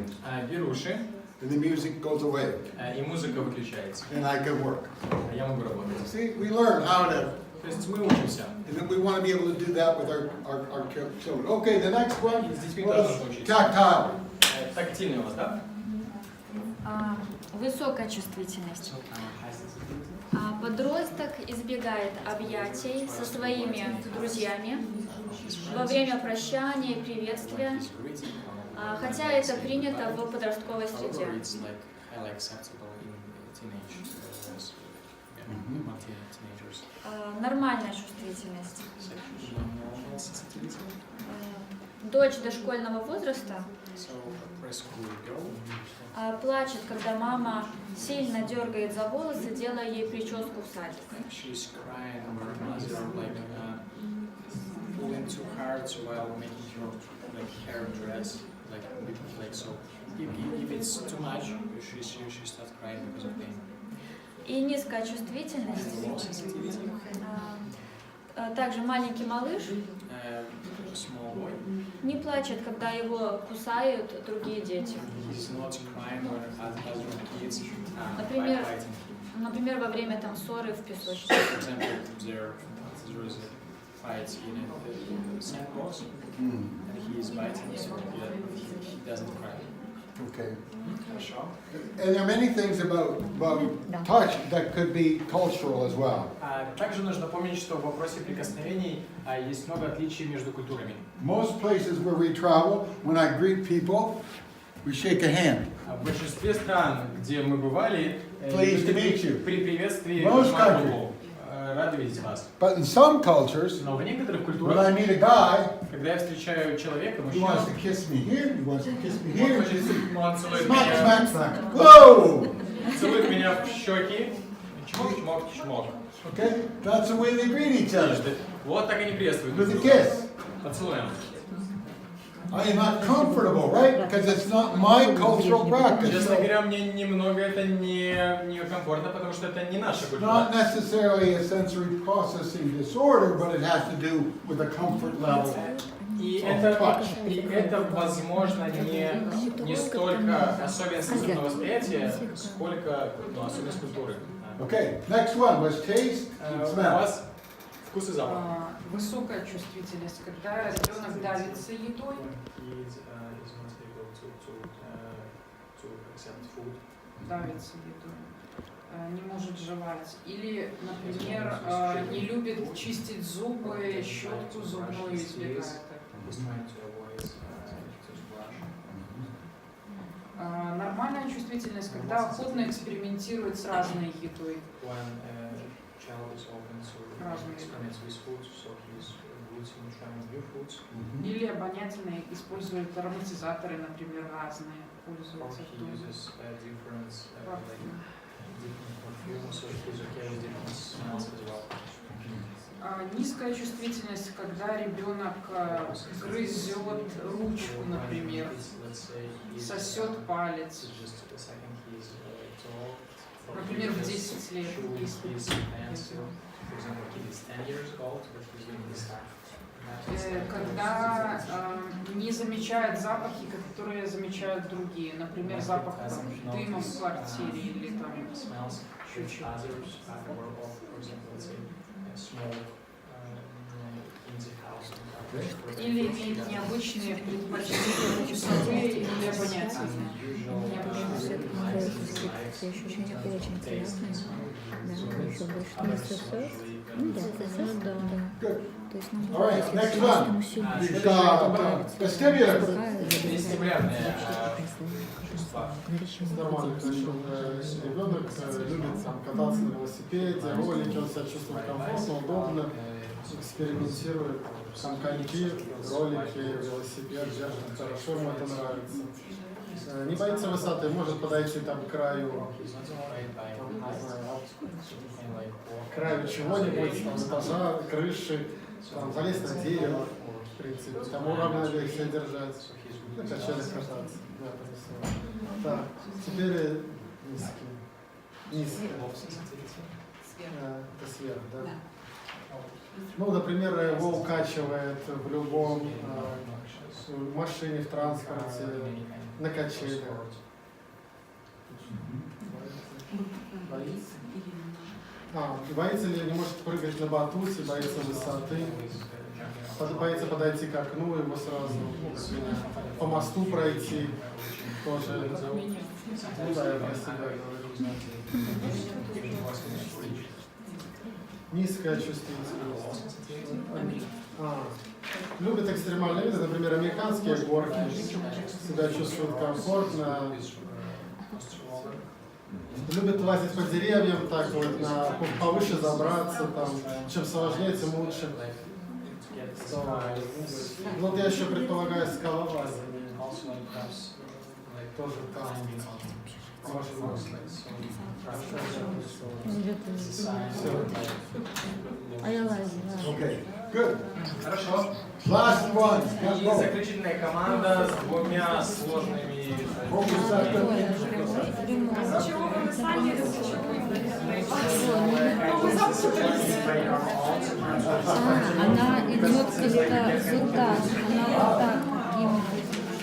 беру уши, and the music goes away, и музыка выключается. and I can work. Я могу работать. See, we learn how to, То есть мы учимся. and then we want to be able to do that with our children. Okay, the next one И с детьми тоже was нужно учиться. tactile. тактильный у вас, да? Высокая чувствительность. Подросток избегает объятий со своими друзьями во время прощания и приветствия, хотя это принято в подростковой среде. Нормальная чувствительность. Дочь дошкольного возраста плачет, когда мама сильно дергает за волосы, делая ей прическу в садик. И низкая чувствительность. Также маленький малыш не плачет, когда его кусают другие дети. Например, во время ссоры в песочнице. Okay. And there are many things about touch that could be cultural as well. Также нужно помнить, что в вопросе прикосновений есть много отличий между культурами. Most places where we travel, when I greet people, we shake a hand. В большинстве стран, где мы бывали, Pleased to meet you. при приветствии Most countries. рады видеть вас. But in some cultures, Но в некоторых when культурах, I meet a guy, когда я встречаю человека, he мужчину, wants to kiss me here, he wants to kiss me он here. целует Smack, меня, smack, smack. Whoa! целует меня в щеки, чмок, чмок, чмок. Okay? That's the way they greet each other. Вот так они приветствуют With друг a друга. kiss. Поцелуем. I am not comfortable, right? Because it's not my cultural practice. Честно So говоря, мне немного это не комфортно, потому что это не наша it's культура. not necessarily a sensory processing disorder, but it has to do with a comfort level. И это возможно, не столько особенность сенсорного восприятия, сколько особенность культуры. Okay, next one was taste and У smell. вас вкус и запах. Высокая чувствительность, когда ребенок давится едой, давится едой, не может жевать. Или, например, не любит чистить зубы, щетку зубную избегает этого. Нормальная чувствительность, когда охотно экспериментирует с разной едой. Или обонятельно используют ароматизаторы, например, разные, пользуются в доме. Низкая чувствительность, когда ребенок грызет ручку, например, сосет палец. Например, в 10 лет. Когда не замечает запахи, которые замечают другие. Например, запах дыма в квартире или там или имеет необычные предпочтения вкусовые или обонятельные. Ощущения очень интересные. Да, еще больше не сосет. Ну да, сосет, да. То есть нам All right, next one. Вестибулярные чувства. Нормально, конечно, ребенок любит кататься на велосипеде, ролики, он себя чувствует комфортно, удобно, экспериментирует, там коньки, ролики, велосипед, держит хорошо, ему это нравится. Не боится высоты, может подойти там к краю, там, не знаю, к краю чего-нибудь, там, этажа, крыши, там, залезть на дерево, в принципе, там уравновесие держать, на качелях кататься. Да, так, теперь низкий. Это сверх, да? Ну, например, его укачивает в любом в машине, в транспорте, на качелях. Боится ли, не может прыгать на батуте, боится высоты, боится подойти к окну, его сразу по мосту пройти. тоже, ну да, я про себя говорю. Низкая чувствительность. Любят экстремальные виды, например, американские горки. Себя чувствуют комфортно. Любят лазить по деревьям, так вот, повыше забраться, там, чем сложнее, тем лучше. Вот я еще предполагаю скалолазание. Тоже там. А я лазила. Okay, good. Хорошо. Last one. И заключительная команда с двумя сложными. Чего вы сами Она идет как-то сюда, она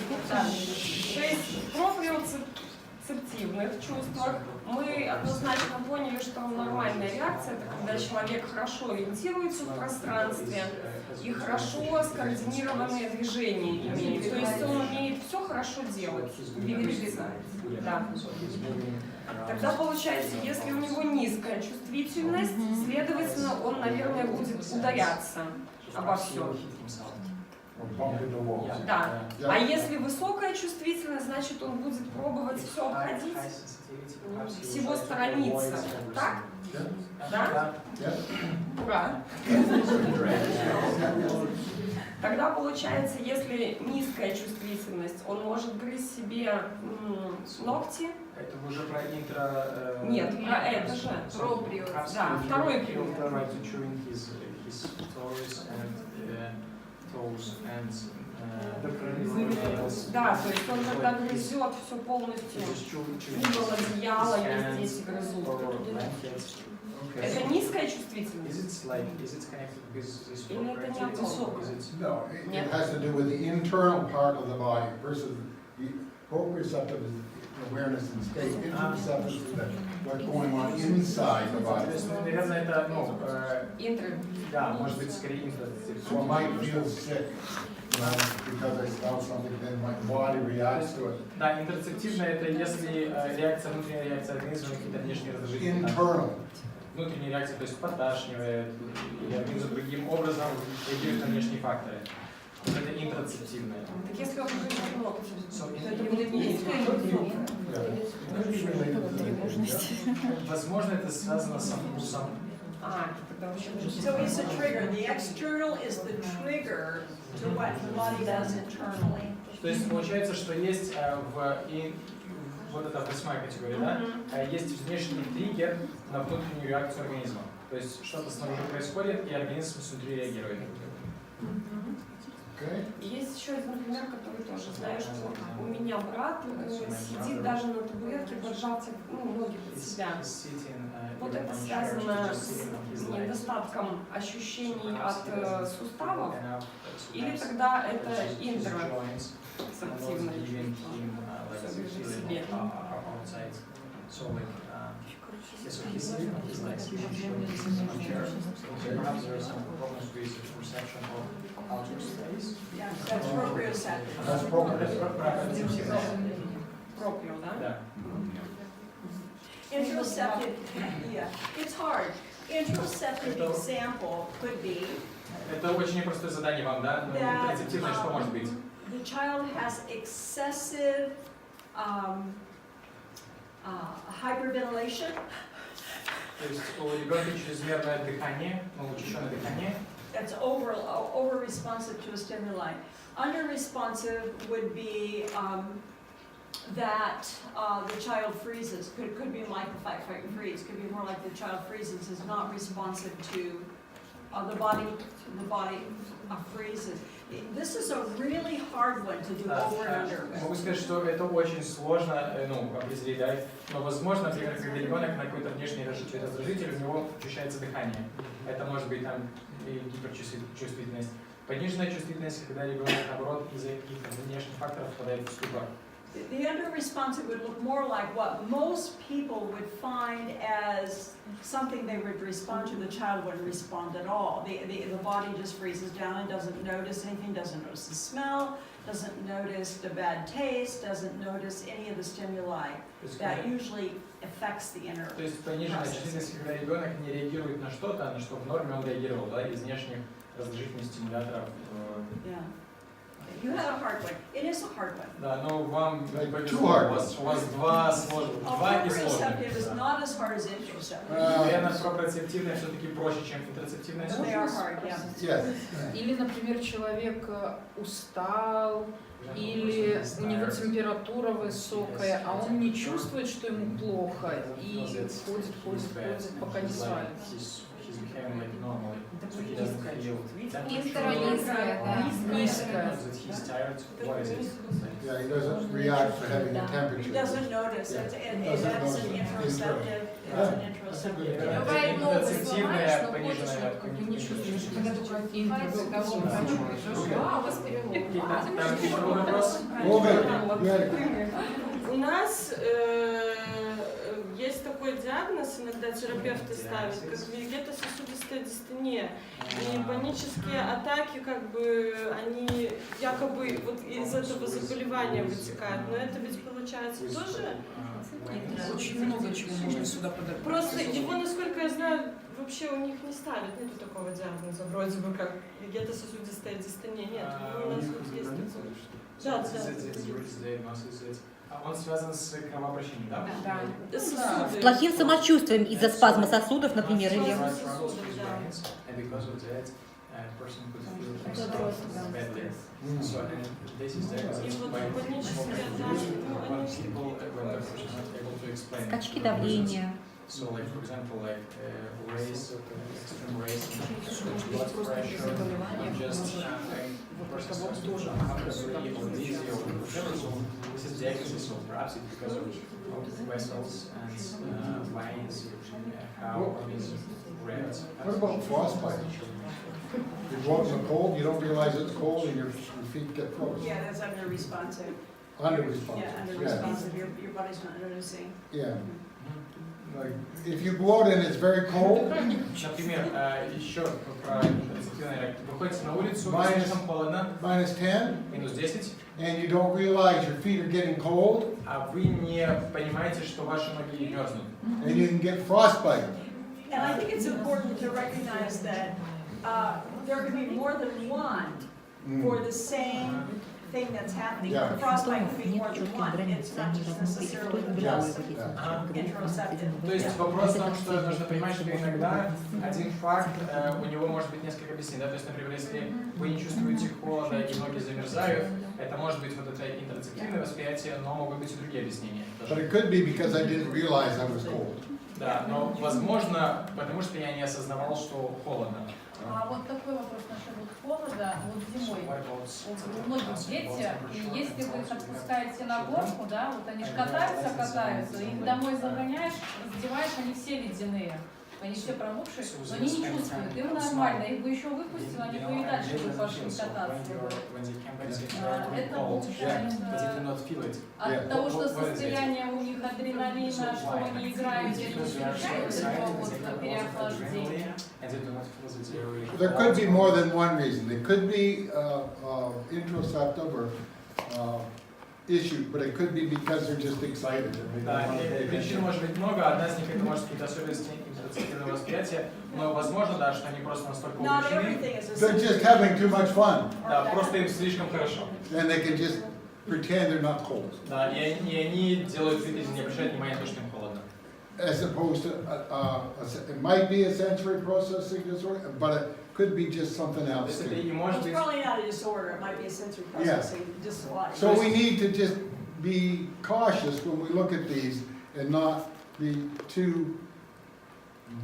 вот так. 6 проприоцептивных чувствах. Мы однозначно поняли, что нормальная реакция — это когда человек хорошо ориентируется в пространстве и хорошо скоординированные движения имеет. То есть он умеет все хорошо делать. Да. Тогда получается, если у него низкая чувствительность, следовательно, он, наверное, будет ударяться обо все. Да. А если высокая чувствительность, значит, он будет пробовать все обходить, всего сторониться. Так? Да? Ура! Тогда получается, если низкая чувствительность, он может грызть себе ногти. Это уже про интро... Нет, про это же. Да, второй пример. Да, то есть он когда грызет все полностью, угол одеяла, везде эти грызут. Это низкая чувствительность? Или это не высокая? No, it has to do with the internal part of the body versus the proprioceptive is awareness and state. Interoceptive is what's going on inside the body. То есть, наверное, это, ну, да, может быть, скорее интро. So I might feel sick, you know, because I smell something, then my body reacts to it. Да, интерцептивная — это если реакция, внутренняя реакция организма на какие-то внешние раздражители. Internal. Внутренняя реакция, то есть подташнивает, или организм другим образом реагирует на внешние факторы. Вот это интроцептивное. Так если он грызет ногти, So, это будет низкая или высокая? возможно, это связано с вкусом. So it's a trigger. The external is the trigger to what the body does internally. То есть получается, что есть вот эта 8-я категория, да? Есть внешний триггер на внутреннюю реакцию организма. То есть что-то снаружи происходит, и организм внутри реагирует. Есть еще один пример, который тоже знаю, что у меня брат сидит даже на табуретке, поджав ноги под себя. Вот это связано с недостатком ощущений от суставов, или тогда это интроцептивное чувство в себе. So he's sleeping, he's like sleeping on chair. Perhaps there are some problems with his perception of outer space. Yeah, that's proprioceptive. That's proprioceptive. Проприо, да? Да. Interoceptive, yeah, it's hard. Interoceptive example could be Это очень непростое задание вам, да? Но интерцептивное что может быть? The child has excessive hyperventilation. То есть у ребенка чрезмерное дыхание, учащенное дыхание. That's over responsive to a stimuli. Under responsive would be that the child freezes. Could be like the fight, freeze. Could be more like the child freezes, is not responsive to the body freezes. This is a really hard one to do over and under. Могу сказать, что это очень сложно определить, да? Но возможно, например, когда ребенок на какой-то внешний раздражитель, у него ощущается дыхание. Это может быть там гиперчувствительность. Пониженная чувствительность, когда ребенок, наоборот, из-за каких-то внешних факторов впадает в ступор. The under-responsive would look more like what most people would find as something they would respond to. The child wouldn't respond at all. The body just freezes down and doesn't notice anything, doesn't notice the smell, doesn't notice the bad taste, doesn't notice any of the stimuli. That usually affects the inner То есть пониженная чувствительность, когда ребенок не реагирует на что-то, на что в норме он реагировал, да, из внешних раздражительных стимуляторов. Yeah. You had a hard one. It is a hard one. Да, но вам повезло, у вас два и сложных. Proprioceptive is not as hard as interoceptive. Наверное, пропрioцептивная все-таки проще, чем интероцептивная. They are hard, yeah. Или, например, человек устал, или у него температура высокая, а он не чувствует, что ему плохо, и ходит, пока не свалится. Низкая. Yeah, he doesn't react to having a temperature. He doesn't notice. That's an interoceptive. It's an interoceptive. Бывает новый сломаешь, но ходишь, как бы не чувствуешь, когда только инфаркт, кого у вас перелом. У нас есть такой диагноз, иногда терапевты ставят, как вегетососудистая дистония. И панические атаки, как бы, они якобы вот из этого заболевания вытекают. Но это ведь получается тоже... Очень много чего можно сюда подать. Просто его, насколько я знаю, вообще у них не ставят, нету такого диагноза, вроде бы как вегетососудистая дистония. Нет, у нас вот есть такой. Да. Он связан с кровообращением, да? Да. С плохим самочувствием из-за спазма сосудов, например, или... Скачки давления. So, like for example, like extreme race, blood pressure, just this is diagnosis, so perhaps it's because of vessels and veins, how organism reacts. What about frostbite? You go out in the cold, you don't realize it's cold, and your feet get frozen. Yeah, that's under-responsive. Under-responsive. Yeah, under-responsive. Your body's not noticing. Yeah. Like, if you go out and it's very cold. Например, еще про интерцептивный реакт. Выходите на улицу, слишком холодно. -10. Минус 10. And you don't realize your feet are getting cold. А вы не понимаете, что ваши ноги мерзнут. And you can get frostbite. And I think it's important to recognize that there can be more than one for the same thing that's happening. Yeah. Frostbite can be more than one. It's not just necessarily just interoceptive. То есть вопрос в том, что нужно понимать, что иногда один факт, у него может быть несколько объяснений. Да? То есть, например, если вы не чувствуете холода и ноги замерзают, это может быть вот это интерцептивное восприятие, но могут быть и другие объяснения. But it could be because I didn't realize I was cold. Да, но возможно, потому что я не осознавал, что холодно. А вот такой вопрос насчет холода. Вот зимой у многих дети, и если вы их отпускаете на горку, да, вот они же катаются, их домой загоняешь, раздеваешь, они все ледяные. Они все промокшие, но они не чувствуют, им нормально, их бы еще выпустил, они бы и дальше бы пошли кататься. Это получается от того, что состояние у них адреналина, что они играют, это вот переохлаждение. There could be more than one reason. It could be interoceptive or issue, but it could be because they're just excited. Да, причин может быть много, одна из них это может быть особенности интерцептивного восприятия, но возможно, да, что они просто настолько увлечены. They're just having too much fun. Да, просто им слишком хорошо. And they can just pretend they're not cold. Да, и они делают вид, не обращают внимания на то, что им холодно. As opposed to, it might be a sensory processing disorder, but it could be just something else. It's probably not a disorder, it might be a sensory processing disorder. So we need to just be cautious when we look at these and not be too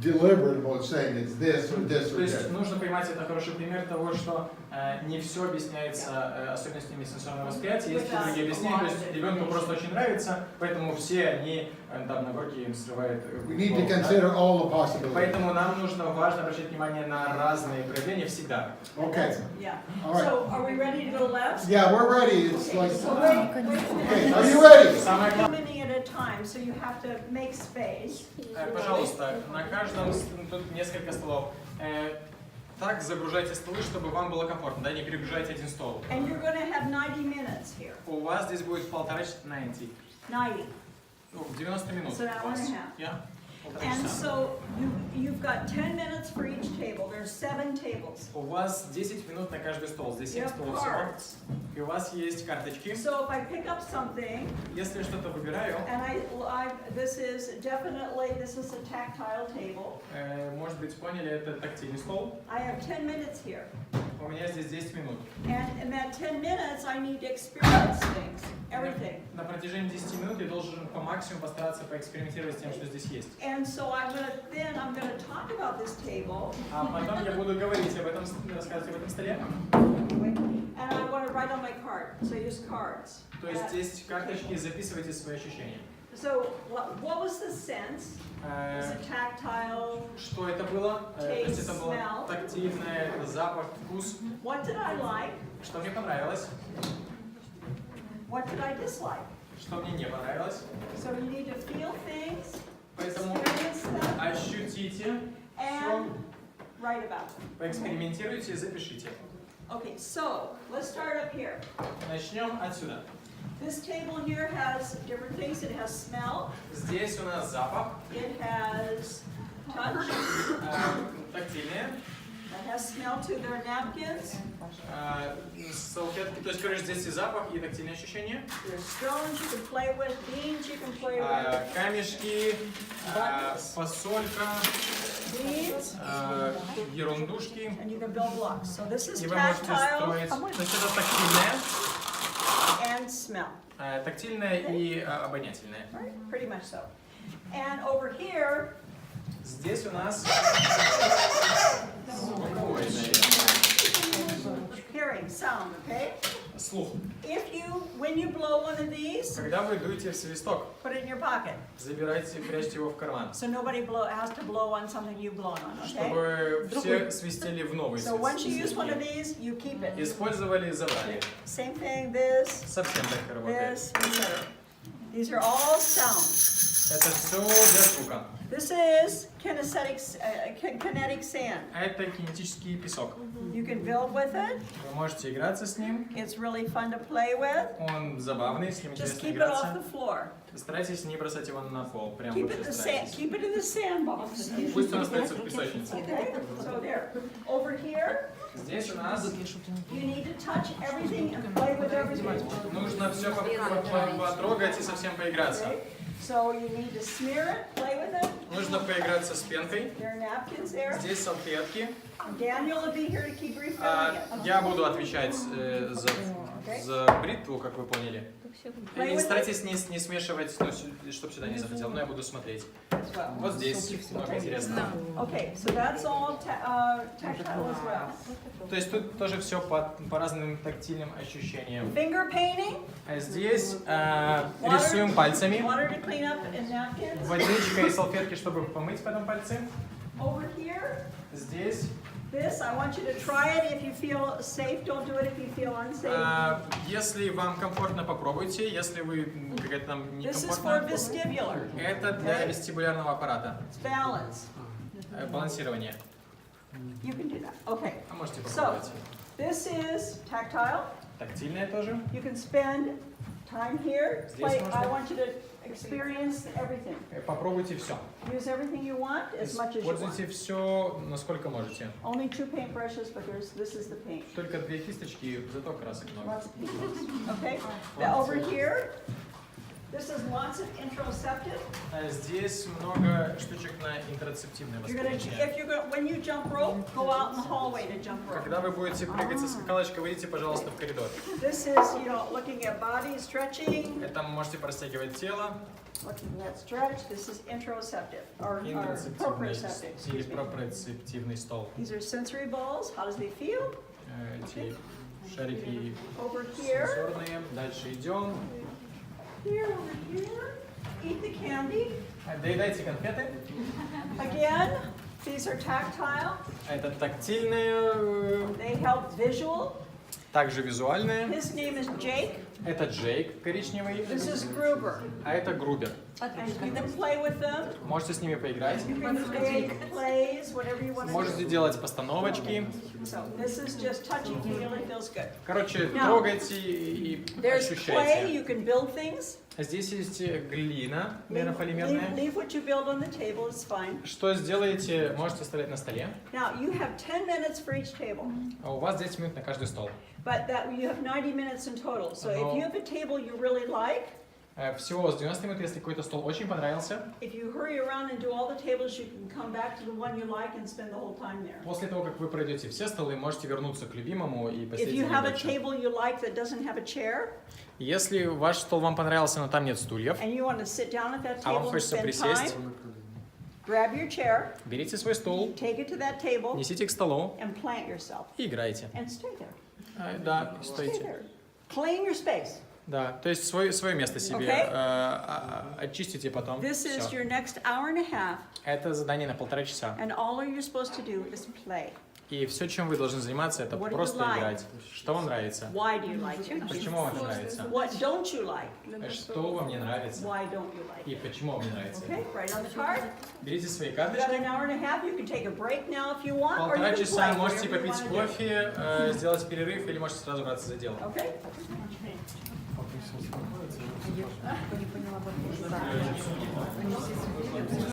deliberate about saying it's this or this То or есть that. нужно понимать, это хороший пример того, что не все объясняется особенностями сенсорного восприятия, есть и другие объяснения, то есть ребенку просто очень нравится, поэтому все они там на горке им срывают We need to голову, да? consider all the possibilities. Поэтому нам важно обращать внимание на разные проявления всегда. Okay. Yeah. All right. So are we ready to go left? Yeah, we're ready. It's like. So wait. Okay, are you ready? Самое главное, At a time, so you have to make space. пожалуйста, на каждом тут несколько столов. Так загружайте столы, чтобы вам было комфортно, да, не перегружайте один стол. And you're going to have 90 minutes here. У вас здесь будет 90. 90. 90 минут. So an hour and a half. Yeah. And so you've got 10 minutes for each table. There's 7 tables. У вас 10 минут на каждый стол. Здесь 7 You have столов всего. cards. И у вас есть карточки. So if I pick up something, Если я что-то выбираю, and this is a tactile table. Может быть, поняли, это тактильный стол. I have 10 minutes here. У меня здесь 10 минут. And in that 10 minutes, I need to experience things, everything. На протяжении 10 минут я должен по максимуму постараться поэкспериментировать с тем, что здесь есть. And so I'm going to talk about this table. А потом я буду говорить об этом, рассказывать об этом столе. And I want to write on my card, so use cards. То есть здесь карточки, записывайте свои ощущения. So what was the sense? Was it tactile? Что это было? То есть это было Smell. тактильное, запах, вкус. What did I like? Что мне понравилось? What did I dislike? Что мне не понравилось? So you need to feel things, Поэтому experience them, ощутите все, and write about them. поэкспериментируйте и запишите. Okay, so let's start up here. Начнем отсюда. This table here has different things. It has smell. Здесь у нас запах, It has touch. тактильное, It has smell to their napkins. салфетки. То есть, короче, здесь и запах, и тактильные ощущения. There's stones you can play with, beans you can play with, Камешки, фасолька, beads, ерундушки. and you can build blocks. So this is И вы можете tactile строить. То есть это тактильное, and smell. тактильное и обонятельное. Right? Pretty much so. And over here, Здесь у нас hearing, sound, okay? слух. When you blow one of these, Когда вы дуете в свисток, put it in your pocket. забирайте, прячьте его в карман, So nobody has to blow on something you've blown on, okay? чтобы все свистели в новый So once you use one of свисток. these, you keep it. Использовали и забрали. Same thing, this, Совсем так работает. this, etc. These are all sounds. Это все для звука. This is kinetic sand. Это кинетический песок. You can build with it. Вы можете играться с ним. It's really fun to play with. Он забавный, с ним Just интересно keep it off играться. the floor. Старайтесь не бросать его на пол. Прям Keep лучше it старайтесь. in the sandbox. Пусть он остается в песочнице. Okay, so there. Over here, Здесь у нас you need to touch everything and play with everything. нужно все потрогать и совсем поиграться. Okay? So you need to smear it, play with it. Нужно поиграться с пенкой. There are napkins there. Здесь салфетки. Daniel will be here to keep refilling it. Я буду отвечать за бритву, как вы поняли. И старайтесь не смешивать, чтобы сюда не залетело, но я буду смотреть. Вот здесь много интересного. Okay, so that's all tactile as well. То есть тут тоже все по разным тактильным ощущениям. Finger painting. Здесь рисуем пальцами. Water to clean up in napkins. Водичка и салфетки, чтобы помыть потом пальцы. Over here. Здесь. This, I want you to try it if you feel safe. Don't do it if you feel unsafe. Если вам комфортно, попробуйте. Если вы какая-то там This is for некомфортно, vestibular. это для вестибулярного аппарата. It's balance. Балансирование. You can do that. Okay. А можете So, попробовать. this is tactile. Тактильное тоже. You can spend time here. Здесь можно. I want you to experience everything. Попробуйте все. Use everything you want as much as you want. Используйте все, насколько можете. Only 2 paintbrushes, but this is the paint. Только 2 кисточки, зато красок много. Lots of paint. Okay. Now over here, This is lots of interoceptive. Здесь много штучек на интерцептивное восприятие. When you jump rope, go out in the hallway to jump rope. Когда вы будете прыгать со скакалочкой, выйдите, пожалуйста, в коридор. This is, looking at body stretching. Это можете простягивать тело. Looking at stretch. This is interoceptive or proprioceptive. Или пропрioцептивный стол. These are sensory balls. How does they feel? Эти шарики Over here. сенсорные. Дальше идем. Here, over here. Eat the candy. Доедайте конфеты. Again, these are tactile. Это тактильные. They help visual. Также визуальные. His name is Jake. Это Джейк коричневый. This is Gruber. А это Грубер. You can play with them. Можете с ними поиграть. You can create plays, whatever you want to do. Можете делать постановочки. So this is just touchy feely, feels good. Короче, трогайте и There's clay, ощущайте. you can build things. Здесь есть глина мерополимерная. Leave what you build on the table, it's fine. Что сделаете, можете оставлять на столе. Now you have 10 minutes for each table. А у вас 10 минут на каждый стол. But you have 90 minutes in total. So if you have a table you really like, Всего у вас 90 минут, если какой-то стол очень понравился. if you hurry around and do all the tables, you can come back to the one you like and spend the whole time there. После того, как вы пройдете все столы, можете вернуться к любимому и If посидеть you в нем have a дальше. table you like that doesn't have a chair, Если ваш стол вам понравился, но там нет стульев, and you want to sit down at that а вам table and хочется spend присесть, time, grab your chair, берите свой стул, take it to that table, несите к столу and plant yourself. и играйте. And stay there. Да, Stay стойте. there. Claim your space. Да, то есть свое место себе Okay. очистите потом. This is Всё. your next hour and a half, Это задание на 1,5 часа. and all you're supposed to do is play. И все, чем вы должны заниматься, это What do you просто like? играть. Что вам нравится? Why do you like it? Почему вам это нравится? What don't you like? Что вам не нравится? Why don't you like И it? почему вам не нравится? Okay, write on the card. Берите свои You've got карточки. an hour and a half. You can take a break now if you want, or you 1,5 can часа play можете whatever you попить want to do. кофе, сделать перерыв, или можете сразу браться за дело. Okay? Не поняла,